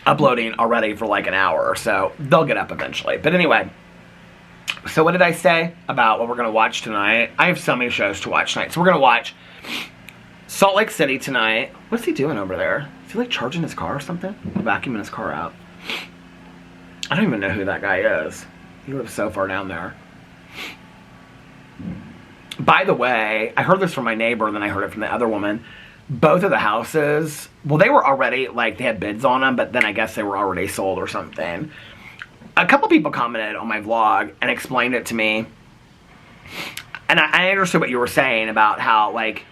uploading already for like an hour. So they'll get up eventually. But anyway, so what did I say about what we're going to watch tonight? I have so many shows to watch tonight. So we're going to watch Salt Lake City tonight. What's he doing over there? Is he like charging his car or something? Vacuuming his car out. I don't even know who that guy is. He lives so far down there. By the way, I heard this from my neighbor and then I heard it from the other woman. Both of the houses, well, they were already, like, they had bids on them, but then I guess they were already sold or something. A couple people commented on my vlog and explained it to me. And I understood what you were saying about how, like,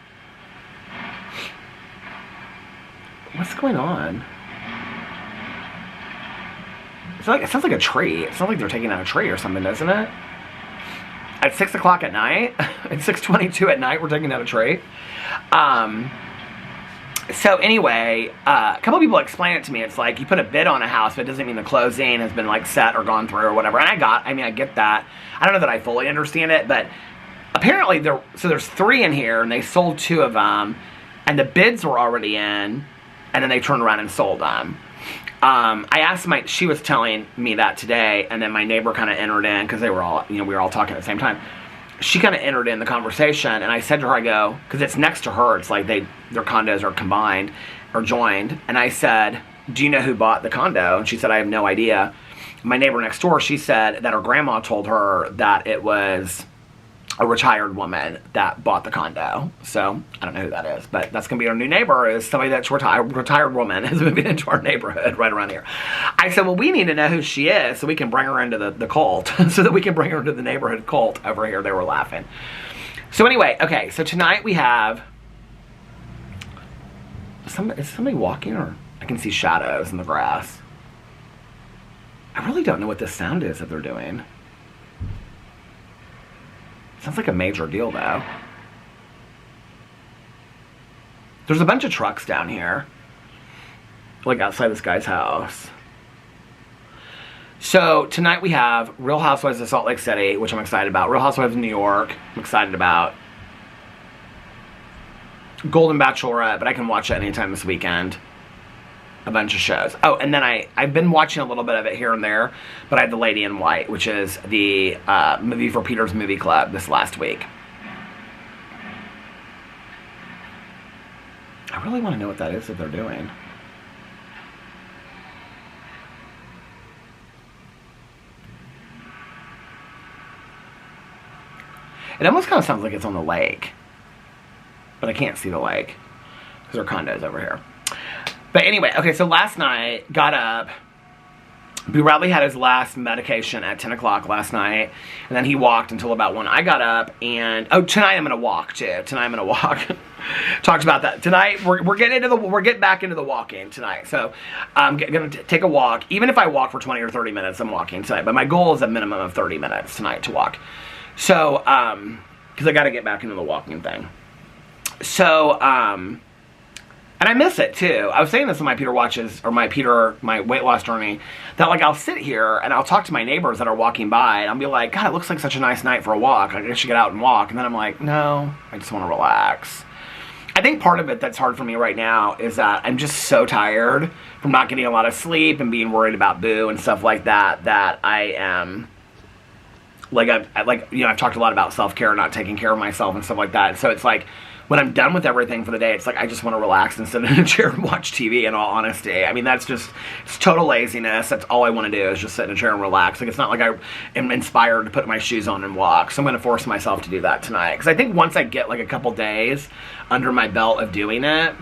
what's going on? It sounds like a tree. It sounds like they're taking out a tree or something, doesn't it? At 6 o'clock at night? At 6:22 at night, we're taking out a tree? So anyway, a couple people explained it to me. It's like you put a bid on a house, but it doesn't mean the closing has been like set or gone through or whatever. And I get that. I don't know that I fully understand it, but apparently there's 3 in here and they sold 2 of them and the bids were already in and then they turned around and sold them. I asked she was telling me that today, and then my neighbor kind of entered in because they were all, we were all talking at the same time. She kind of entered in the conversation, and I said to her, I go, because it's next to her, it's like their condos are combined or joined, and I said, do you know who bought the condo? And she said, I have no idea. My neighbor next door, she said that her grandma told her that it was a retired woman that bought the condo. So I don't know who that is, but that's gonna be our new neighbor, is somebody that's retired woman is moving into our neighborhood right around here. I said, well, we need to know who she is so we can bring her into the cult, so that we can bring her into the neighborhood cult over here. They were laughing. So anyway, okay, so tonight we have is somebody walking, or I can see shadows in the grass. I really don't know what this sound is that they're doing. Sounds like a major deal, though. There's a bunch of trucks down here, like outside this guy's house. So tonight we have Real Housewives of Salt Lake City, which I'm excited about. Real Housewives of New York, I'm excited about. Golden Bachelorette, but I can watch it anytime this weekend. A bunch of shows. Oh, and then I've been watching a little bit of it here and there, but I had The Lady in White, which is the movie for Peter's Movie Club this last week. I really want to know what that is that they're doing. It almost kind of sounds like it's on the lake, but I can't see the lake because there are condos over here. But anyway, okay, so last night, got up. B. Radley had his last medication at 10 o'clock last night, and then he walked until about 1. I got up, and, oh, tonight I'm going to walk, too. Tonight I'm going to walk. Talked about that. Tonight, we're getting back into the walking tonight. So, I'm going to take a walk. Even if I walk for 20 or 30 minutes, I'm walking tonight. But my goal is a minimum of 30 minutes tonight to walk. So, because I got to get back into the walking thing. So, And I miss it too. I was saying this in my my weight loss journey, that like I'll sit here and I'll talk to my neighbors that are walking by and I'll be like, God, it looks like such a nice night for a walk. I should get out and walk. And then I'm like, no, I just want to relax. I think part of it that's hard for me right now is that I'm just so tired from not getting a lot of sleep and being worried about Boo and stuff like that, that I am, like, I've talked a lot about self-care, not taking care of myself and stuff like that. So it's like, when I'm done with everything for the day, it's like I just want to relax and sit in a chair and watch TV, in all honesty. I mean, that's just, it's total laziness. That's all I want to do is just sit in a chair and relax. Like, it's not like I am inspired to put my shoes on and walk. So I'm going to force myself to do that tonight. Because I think once I get like a couple days under my belt of doing it,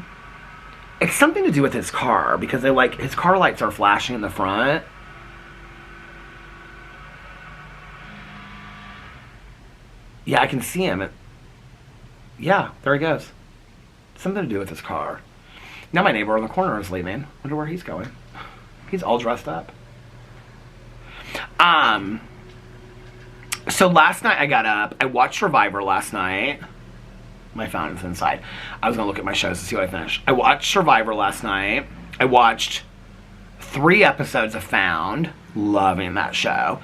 it's something to do with his car. Because his car lights are flashing in the front. Yeah, I can see him. Yeah, there he goes. Something to do with his car. Now my neighbor in the corner is leaving. Wonder where he's going. He's all dressed up. So last night I got up. I watched Survivor last night. My phone is inside. I was going to look at my shows to see what I finished. I watched Survivor last night. I watched 3 episodes of Found. Loving that show.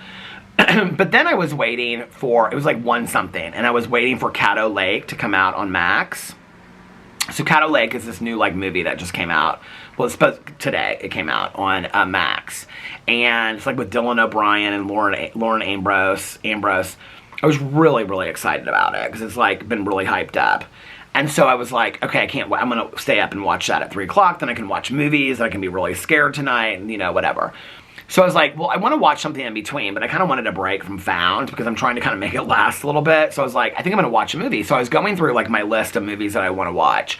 But then I was waiting for, it was like 1 something, and I was waiting for Caddo Lake to come out on Max. So Caddo Lake is this new like movie that just came out. Well, it's supposed, today it came out on Max. And it's like with Dylan O'Brien and Lauren Ambrose. I was really, really excited about it because it's like been really hyped up. And so I was like, okay, I can't wait. I'm going to stay up and watch that at 3 o'clock. Then I can watch movies. I can be really scared tonight and, you know, whatever. So I was like, well, I want to watch something in between, but I kind of wanted a break from Found because I'm trying to kind of make it last a little bit. So I was like, I think I'm going to watch a movie. So I was going through like my list of movies that I want to watch.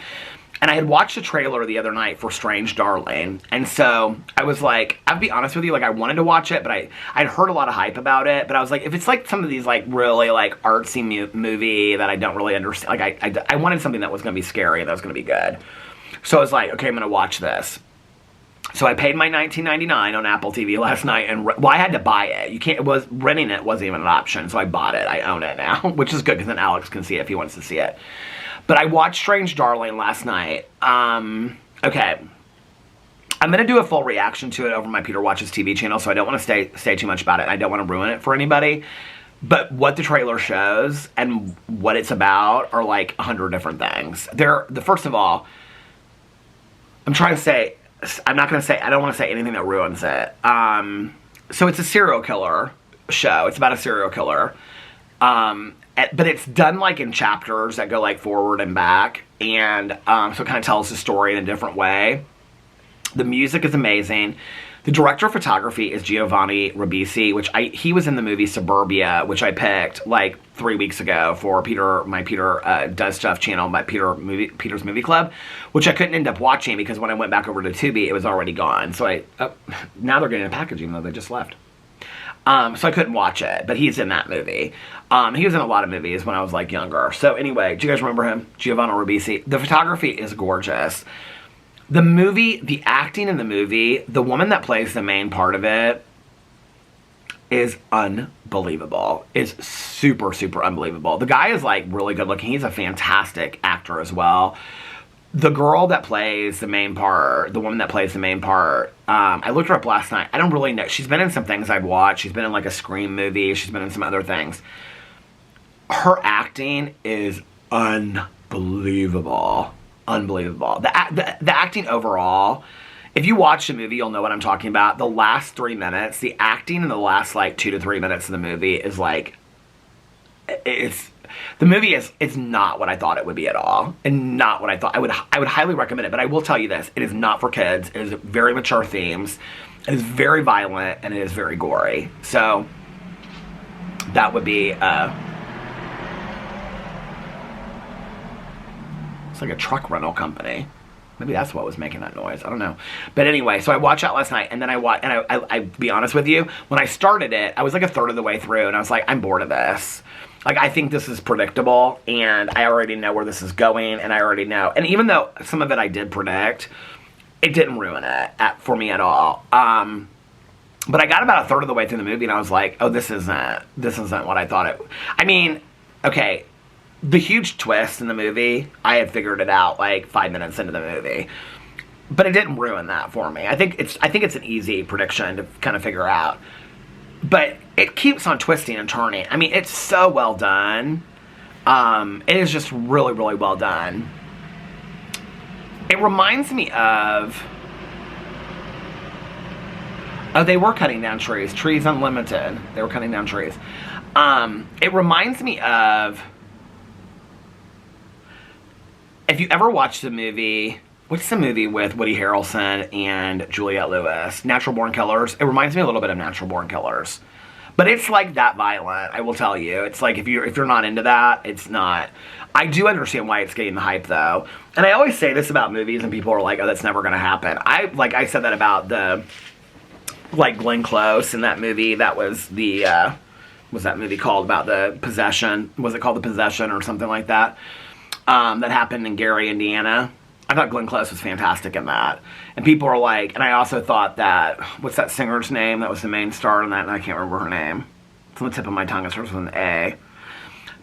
And I had watched a trailer the other night for Strange Darling. And so I was like, I'll be honest with you, like I wanted to watch it, but I'd heard a lot of hype about it. But I was like, if it's like some of these like really like artsy movie that I don't really understand, like I wanted something that was going to be scary and that was going to be good. So I was like, okay, I'm going to watch this. So I paid my $19.99 on Apple TV last night, and well, I had to buy it. You can't. It was renting it wasn't even an option, so I bought it. I own it now, which is good because then Alex can see it if he wants to see it. But I watched Strange Darling last night. Okay, I'm gonna do a full reaction to it over my Peter Watches TV channel, so I don't want to say too much about it. I don't want to ruin it for anybody. But what the trailer shows and what it's about are like 100 different things. First of all, I'm trying to say. I don't want to say anything that ruins it. So it's a serial killer show. It's about a serial killer. But it's done like in chapters that go like forward and back. And so it kind of tells the story in a different way. The music is amazing. The director of photography is Giovanni Ribisi, which he was in the movie Suburbia, which I picked like 3 weeks ago for my Peter Does Stuff channel, my Peter's Movie Club, which I couldn't end up watching because when I went back over to Tubi, it was already gone. So now they're getting a packaging though, they just left. So I couldn't watch it, but he's in that movie. He was in a lot of movies when I was like younger. So anyway, do you guys remember him? Giovanni Ribisi. The photography is gorgeous. The movie, the acting in the movie, the woman that plays the main part of it is unbelievable. Is super, super unbelievable. The guy is like really good looking. He's a fantastic actor as well. The girl that plays the main part, the woman that plays the main part, I looked her up last night. I don't really know. She's been in some things I've watched. She's been in like a Scream movie. She's been in some other things. Her acting is unbelievable. Unbelievable. The acting overall, if you watch the movie, you'll know what I'm talking about. The last 3 minutes, the acting in the last like 2 to 3 minutes of the movie is like, it's not what I thought it would be at all, and not what I thought. I would highly recommend it, but I will tell you this: it is not for kids. It is very mature themes. It is very violent and it is very gory. So that would be. Like a truck rental company. Maybe that's what was making that noise. I don't know. But anyway, so I watched that last night, and then I be honest with you, when I started it, I was like a third of the way through, and I was like, I'm bored of this. Like, I think this is predictable, and I already know where this is going, and I already know. And even though some of it I did predict, it didn't ruin it for me at all. But I got about a third of the way through the movie, and I was like, oh, this isn't what I thought it. I mean, okay. the huge twist in the movie, I had figured it out like 5 minutes into the movie. But it didn't ruin that for me. I think it's an easy prediction to kind of figure out. But it keeps on twisting and turning. I mean, it's so well done. It is just really, really well done. It reminds me of... Oh, they were cutting down trees. Trees Unlimited. They were cutting down trees. It reminds me of... If you ever watched the movie... What's the movie with Woody Harrelson and Juliette Lewis? Natural Born Killers. It reminds me a little bit of Natural Born Killers. But it's like that violent, I will tell you. It's like if you're not into that, it's not. I do understand why it's getting the hype though. And I always say this about movies and people are like, oh, that's never gonna happen. I said that about the Glenn Close in that movie. That was the what's that movie called about the possession? Was it called The Possession or something like that? That happened in Gary, Indiana. I thought Glenn Close was fantastic in that. And people are like, and I also thought that, what's that singer's name that was the main star in that? And I can't remember her name. It's on the tip of my tongue. It starts with an A.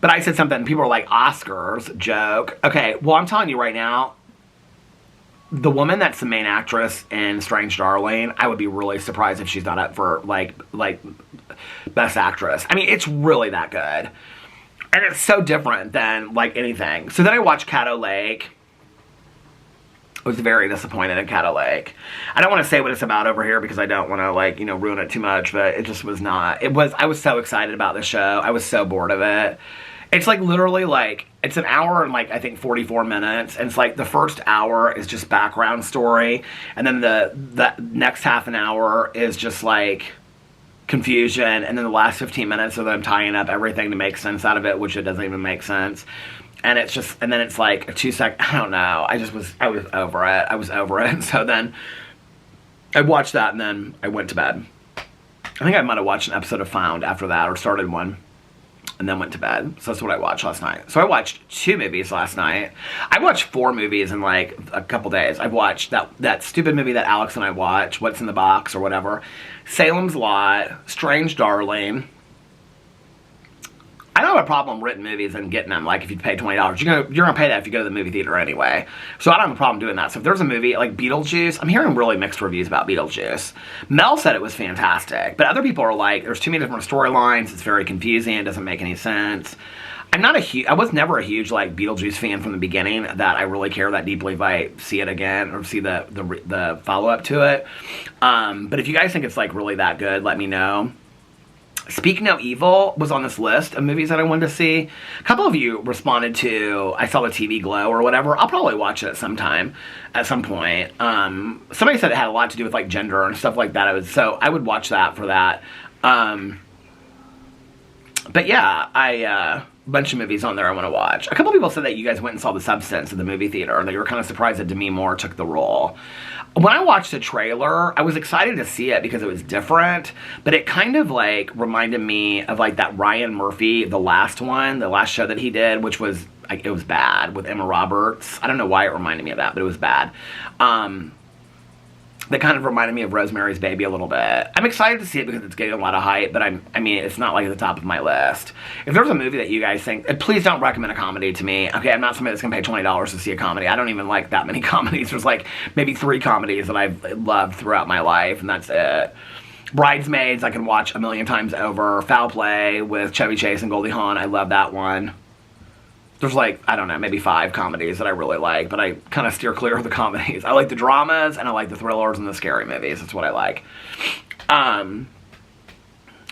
But I said something, and people are like, Oscars, joke. Okay, well, I'm telling you right now, the woman that's the main actress in Strange Darling, I would be really surprised if she's not up for, like Best Actress. I mean, it's really that good. And it's so different than, like, anything. So then I watched Caddo Lake. I was very disappointed in Caddo Lake. I don't want to say what it's about over here because I don't want to, like, ruin it too much, but it just was not. I was so excited about the show. I was so bored of it. It's, like, literally, like, it's an hour and, like, I think 44 minutes. And it's, like, the first hour is just background story. And then the next half an hour is just, like, confusion. And then the last 15 minutes of them tying up everything to make sense out of it, which it doesn't even make sense. And it's just, and then it's like a 2-second, I don't know. I was over it. I was over it. So then I watched that and then I went to bed. I think I might have watched an episode of Found after that or started one and then went to bed. So that's what I watched last night. So I watched 2 movies last night. I watched 4 movies in like a couple days. I've watched that stupid movie that Alex and I watched, What's in the Box or whatever. Salem's Lot, Strange Darling. I don't have a problem written movies and getting them, like, if you pay $20. You're gonna pay that if you go to the movie theater anyway. So I don't have a problem doing that. So if there's a movie, like Beetlejuice, I'm hearing really mixed reviews about Beetlejuice. Mel said it was fantastic, but other people are like, there's too many different storylines, it's very confusing, it doesn't make any sense. I was never a huge, like, Beetlejuice fan from the beginning, that I really care that deeply if I see it again, or see the follow-up to it. But if you guys think it's, like, really that good, let me know. Speak No Evil was on this list of movies that I wanted to see. A couple of you responded to, I saw the TV Glow or whatever. I'll probably watch it at some point. Somebody said it had a lot to do with, like, gender and stuff like that. So I would watch that for that. But yeah, a bunch of movies on there I want to watch. A couple people said that you guys went and saw The Substance at the movie theater, and they were kind of surprised that Demi Moore took the role. When I watched the trailer, I was excited to see it because it was different, but it kind of, like, reminded me of, like, that Ryan Murphy, the last show that he did, which was, like, it was bad, with Emma Roberts. I don't know why it reminded me of that, but it was bad. That kind of reminded me of Rosemary's Baby a little bit. I'm excited to see it because it's getting a lot of hype, but I mean, it's not, like, at the top of my list. If there's a movie that you guys think, please don't recommend a comedy to me. Okay, I'm not somebody that's going to pay $20 to see a comedy. I don't even like that many comedies. There's, like, maybe 3 comedies that I've loved throughout my life, and that's it. Bridesmaids, I can watch a million times over. Foul Play with Chevy Chase and Goldie Hawn, I love that one. There's, like, I don't know, maybe 5 comedies that I really like, but I kind of steer clear of the comedies. I like the dramas, and I like the thrillers and the scary movies. That's what I like.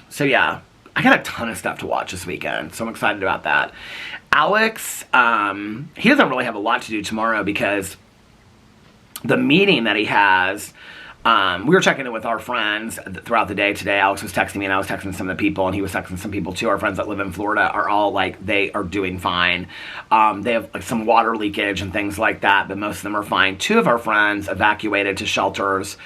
So, yeah. I got a ton of stuff to watch this weekend, so I'm excited about that. Alex, he doesn't really have a lot to do tomorrow because the meeting that he has... we were checking in with our friends throughout the day today. Alex was texting me and I was texting some of the people, and he was texting some people too. Our friends that live in Florida are all, like, they are doing fine. They have, like, some water leakage and things like that, but most of them are fine. 2 of our friends evacuated to shelters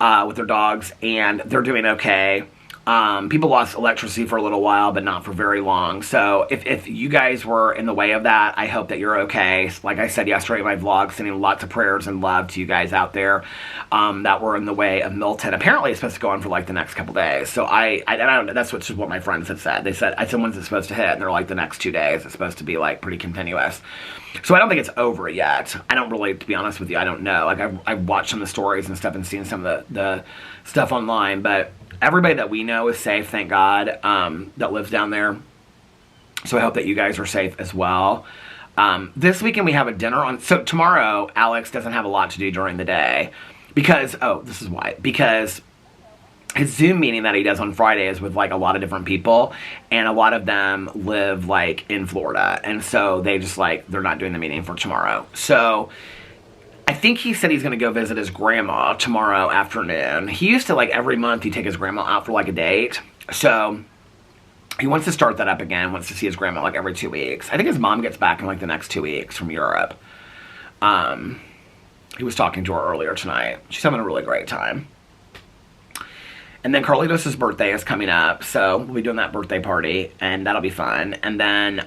with their dogs, and they're doing okay. People lost electricity for a little while, but not for very long. So if you guys were in the way of that, I hope that you're okay. Like I said yesterday in my vlog, sending lots of prayers and love to you guys out there that were in the way of Milton. Apparently it's supposed to go on for like the next couple days. So I don't know, that's what my friends had said. They said, I said, when's it supposed to hit? And they're like, the next 2 days. It's supposed to be like pretty continuous. So I don't think it's over yet. I don't really, to be honest with you, I don't know. Like I've watched some of the stories and stuff and seen some of the stuff online, but everybody that we know is safe, thank God, that lives down there. So I hope that you guys are safe as well. This weekend we have a dinner on, so tomorrow Alex doesn't have a lot to do during the day because, oh, this is why, because his Zoom meeting that he does on Friday is with like a lot of different people, and a lot of them live like in Florida, and so they just like, they're not doing the meeting for tomorrow. So I think he said he's going to go visit his grandma tomorrow afternoon. He used to, like, every month he'd take his grandma out for, like, a date. So he wants to start that up again, wants to see his grandma, like, every 2 weeks. I think his mom gets back in, like, the next 2 weeks from Europe. He was talking to her earlier tonight. She's having a really great time. And then Carlitos' birthday is coming up, so we'll be doing that birthday party, and that'll be fun. And then,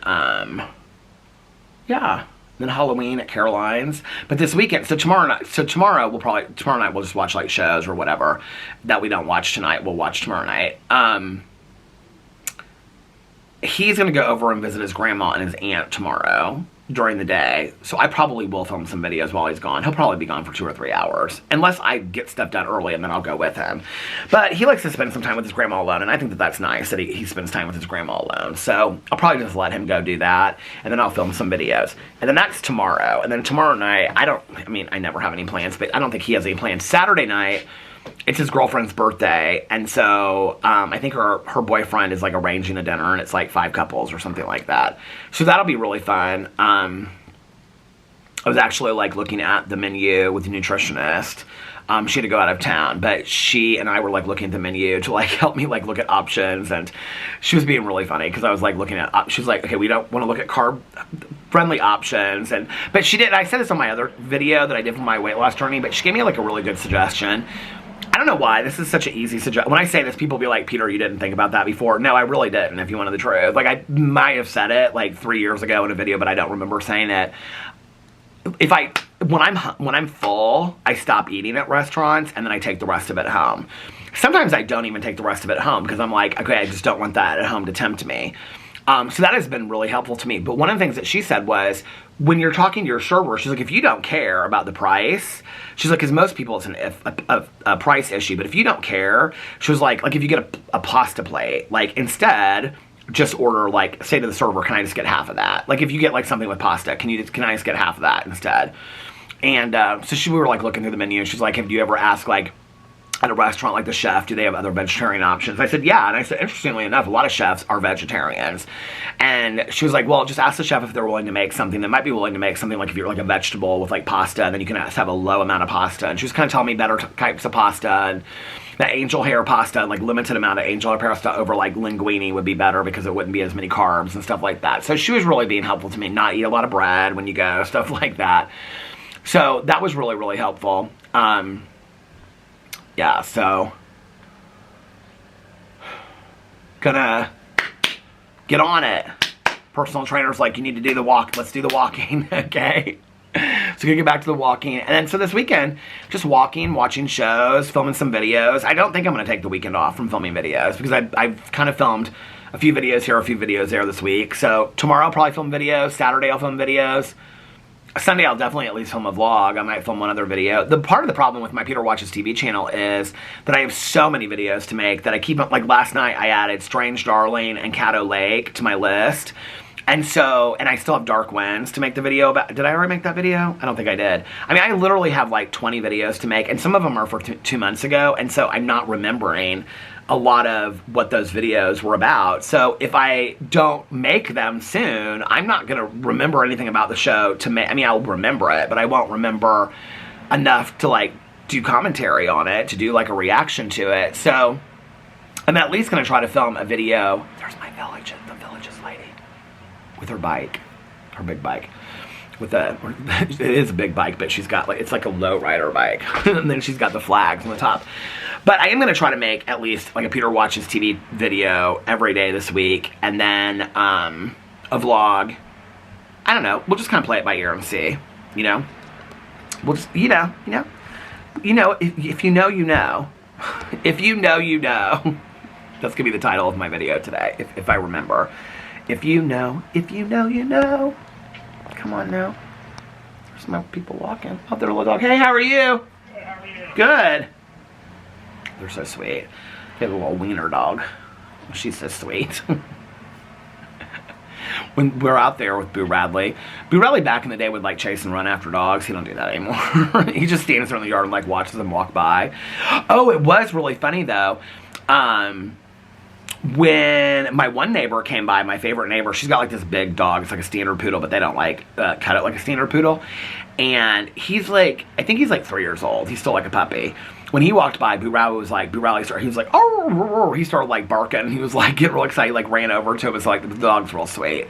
yeah. Then Halloween at Caroline's. But this weekend, tomorrow night we'll just watch like shows or whatever that we don't watch tonight. We'll watch tomorrow night. He's going to go over and visit his grandma and his aunt tomorrow during the day. So I probably will film some videos while he's gone. He'll probably be gone for 2 or 3 hours. Unless I get stuff done early and then I'll go with him. But he likes to spend some time with his grandma alone. And I think that that's nice that he spends time with his grandma alone. So I'll probably just let him go do that. And then I'll film some videos. And then that's tomorrow. And then tomorrow night, I never have any plans. But I don't think he has any plans. Saturday night, it's his girlfriend's birthday, and so I think her boyfriend is like arranging a dinner, and it's like 5 couples or something like that. So that'll be really fun. I was actually like looking at the menu with the nutritionist. She had to go out of town, but she and I were like looking at the menu to like help me like look at options, and she was being really funny because I was like looking at, she was like, okay, we don't want to look at carb friendly options, but she did. I said this on my other video that I did for my weight loss journey, but she gave me like a really good suggestion. I don't know why. This is such an easy suggestion. When I say this, people be like, Peter, you didn't think about that before. No, I really didn't, if you wanted the truth. Like, I might have said it, like, 3 years ago in a video, but I don't remember saying it. When I'm full, I stop eating at restaurants, and then I take the rest of it home. Sometimes I don't even take the rest of it home, because I'm like, okay, I just don't want that at home to tempt me. So that has been really helpful to me. But one of the things that she said was, when you're talking to your server, she's like, if you don't care about the price, she's like, because most people it's a price issue, but if you don't care, she was like if you get a pasta plate, like instead, just order, like, say to the server, can I just get half of that? Like, if you get like something with pasta, can I just get half of that instead? And so we were like looking through the menu, and she's like, have you ever asked like, at a restaurant like the chef, do they have other vegetarian options? I said, yeah. And I said, interestingly enough, a lot of chefs are vegetarians. And she was like, well, just ask the chef if they're willing to make something. They might be willing to make something like if you're like a vegetable with like pasta, and then you can have a low amount of pasta. And she was kind of telling me better types of pasta, and that angel hair pasta, like limited amount of angel hair pasta over like linguine would be better because it wouldn't be as many carbs and stuff like that. So she was really being helpful to me. Not eat a lot of bread when you go, stuff like that. So that was really, really helpful. Yeah, so gonna get on it. Personal trainer's like, you need to do the walk. Let's do the walking, okay? So gonna get back to the walking. And then so this weekend, just walking, watching shows, filming some videos. I don't think I'm gonna take the weekend off from filming videos because I've kind of filmed a few videos here, a few videos there this week. So tomorrow I'll probably film videos. Saturday I'll film videos. Sunday, I'll definitely at least film a vlog. I might film one other video. The part of the problem with my Peter Watches TV channel is that I have so many videos to make that I keep, like last night, I added Strange Darling and Caddo Lake to my list. And I still have Dark Winds to make the video about. Did I already make that video? I don't think I did. I mean, I literally have like 20 videos to make, and some of them are for 2 months ago, and so I'm not remembering a lot of what those videos were about. So if I don't make them soon, I'm not going to remember anything about the show to make. I mean, I'll remember it, but I won't remember enough to like do commentary on it, to do like a reaction to it. So I'm at least going to try to film a video. There's my village, the village's lady with her bike, her big bike. with a, it is a big bike, but she's got like, it's like a low rider bike. And then she's got the flags on the top. But I am going to try to make at least like a Peter Watches TV video every day this week. And then a vlog. I don't know. We'll just kind of play it by ear and see, you know. We'll just, you know, if you know, you know. If you know, you know. That's going to be the title of my video today, if I remember. If you know, you know. Come on now. There's more people walking. Oh, their little dog. Hey, how are you? Hey, how are you? Good. They're so sweet. They have a little wiener dog. She's so sweet. When we're out there with Boo Radley back in the day would like chase and run after dogs. He don't do that anymore. He just stands there in the yard and like watches them walk by. Oh, it was really funny though. When my one neighbor came by, my favorite neighbor, she's got like this big dog. It's like a standard poodle, but they don't like cut it like a standard poodle. And he's like, I think he's like 3 years old. He's still like a puppy. When he walked by, Boo Radley started, he was like, oh, he started like barking. He was like getting real excited, like ran over to him. It's like, the dog's real sweet.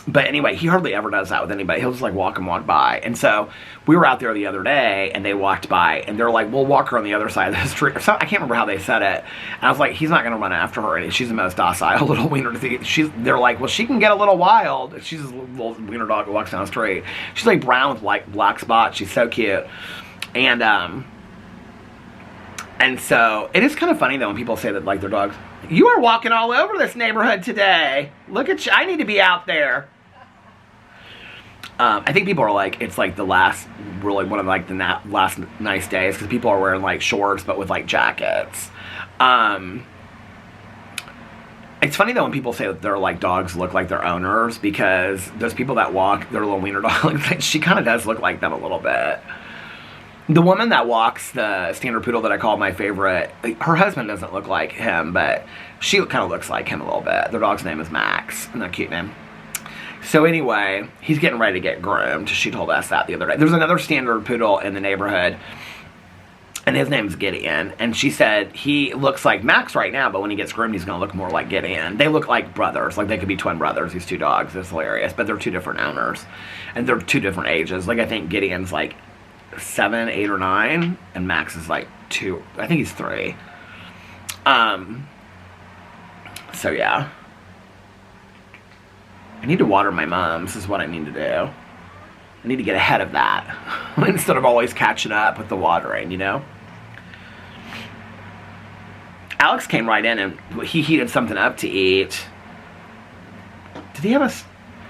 But anyway, he hardly ever does that with anybody. He'll just like walk by. And so we were out there the other day and they walked by and they're like, we'll walk her on the other side of the street. So I can't remember how they said it. And I was like, he's not going to run after her. And she's the most docile little wiener. They're like, well, she can get a little wild. She's this little wiener dog that walks down the street. She's like brown with like black spots. She's so cute. And so it is kind of funny though when people say that like their dogs, you are walking all over this neighborhood today. Look at you. I need to be out there. I think people are like, it's like the last, really one of like the last nice days because people are wearing like shorts but with like jackets. It's funny though when people say that their like dogs look like their owners because those people that walk their little wiener dog, she kind of does look like them a little bit. The woman that walks the standard poodle that I call my favorite, her husband doesn't look like him, but she kind of looks like him a little bit. Their dog's name is Max. Isn't that a cute name? So anyway, he's getting ready to get groomed. She told us that the other day. There's another standard poodle in the neighborhood, and his name's Gideon. And she said he looks like Max right now, but when he gets groomed, he's going to look more like Gideon. They look like brothers. Like they could be twin brothers, these two dogs. It's hilarious. But they're two different owners, and they're two different ages. Like I think Gideon's like 7, 8, or 9, and Max is like 2. I think he's 3. So yeah. I need to water my mums is what I need to do. I need to get ahead of that instead of always catching up with the watering, you know? Alex came right in and he heated something up to eat. Did he have a...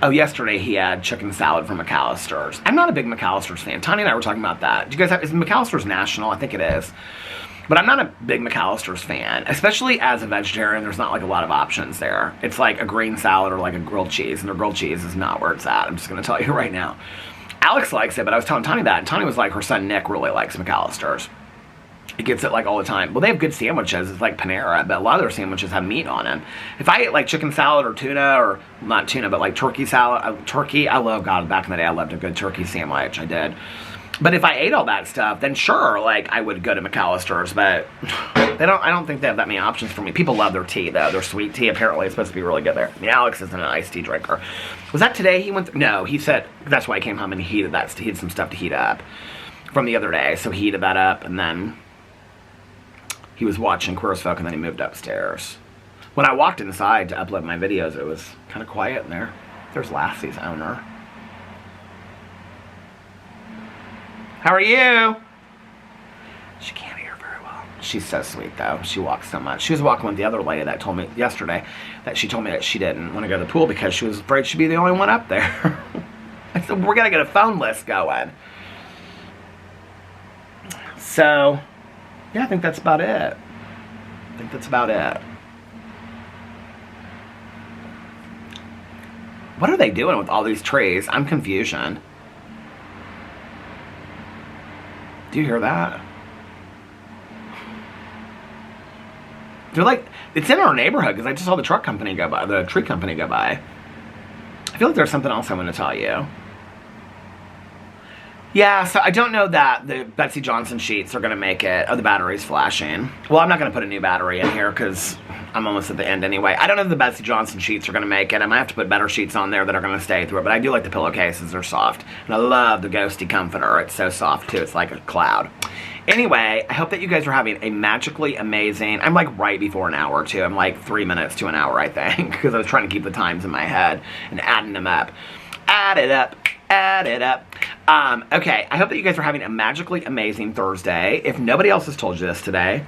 Oh, yesterday he had chicken salad from McAllister's. I'm not a big McAllister's fan. Tanya and I were talking about that. Do you guys have... Is McAllister's national? I think it is. But I'm not a big McAllister's fan, especially as a vegetarian. There's not like a lot of options there. It's like a green salad or like a grilled cheese, and their grilled cheese is not where it's at. I'm just going to tell you right now. Alex likes it, but I was telling Tanya that, and Tanya was like, her son Nick really likes McAllister's. He gets it like all the time. Well, they have good sandwiches. It's like Panera, but a lot of their sandwiches have meat on them. If I ate like chicken salad or tuna, or not tuna, but like turkey salad, turkey, I love, God, back in the day, I loved a good turkey sandwich. I did. But if I ate all that stuff, then sure, like I would go to McAllister's, but I don't think they have that many options for me. People love their tea though. Their sweet tea apparently is supposed to be really good there. I mean, Alex isn't an iced tea drinker. Was that today he went no, he said that's why he came home and he had some stuff to heat up from the other day. So he heated that up and then he was watching Queer as Folk and then he moved upstairs. When I walked inside to upload my videos, it was kind of quiet in there. There's Lassie's owner. How are you? She can't hear very well. She's so sweet though. She walks so much. She was walking with the other lady that told me yesterday that she told me that she didn't want to go to the pool because she was afraid she'd be the only one up there. I said, we're going to get a phone list going. So, yeah, I think that's about it. What are they doing with all these trees? I'm confusion. Do you hear that? They're like, it's in our neighborhood because I just saw the tree company go by. I feel like there's something else I want to tell you. Yeah, so I don't know that the Betsy Johnson sheets are going to make it. Oh, the battery's flashing. Well, I'm not going to put a new battery in here because I'm almost at the end anyway. I don't know if the Betsy Johnson sheets are going to make it. I might have to put better sheets on there that are going to stay through it. But I do like the pillowcases. They're soft. And I love the Ghosty Comforter. It's so soft, too. It's like a cloud. Anyway, I hope that you guys are having a magically amazing... I'm like right before an hour, too. I'm like 3 minutes to an hour, I think. Because I was trying to keep the times in my head and adding them up. Add it up. Add it up. Okay, I hope that you guys are having a magically amazing Thursday. If nobody else has told you this today...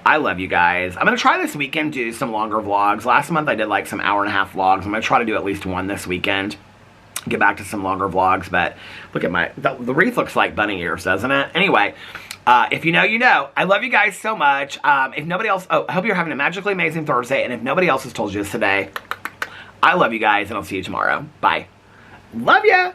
I love you guys. I'm going to try this weekend do some longer vlogs. Last month I did like some hour-and-a-half vlogs. I'm going to try to do at least one this weekend. Get back to some longer vlogs, but look at my... The wreath looks like bunny ears, doesn't it? Anyway, if you know, you know. I love you guys so much. If nobody else... Oh, I hope you're having a magically amazing Thursday, and if nobody else has told you this today, I love you guys, and I'll see you tomorrow. Bye. Love ya!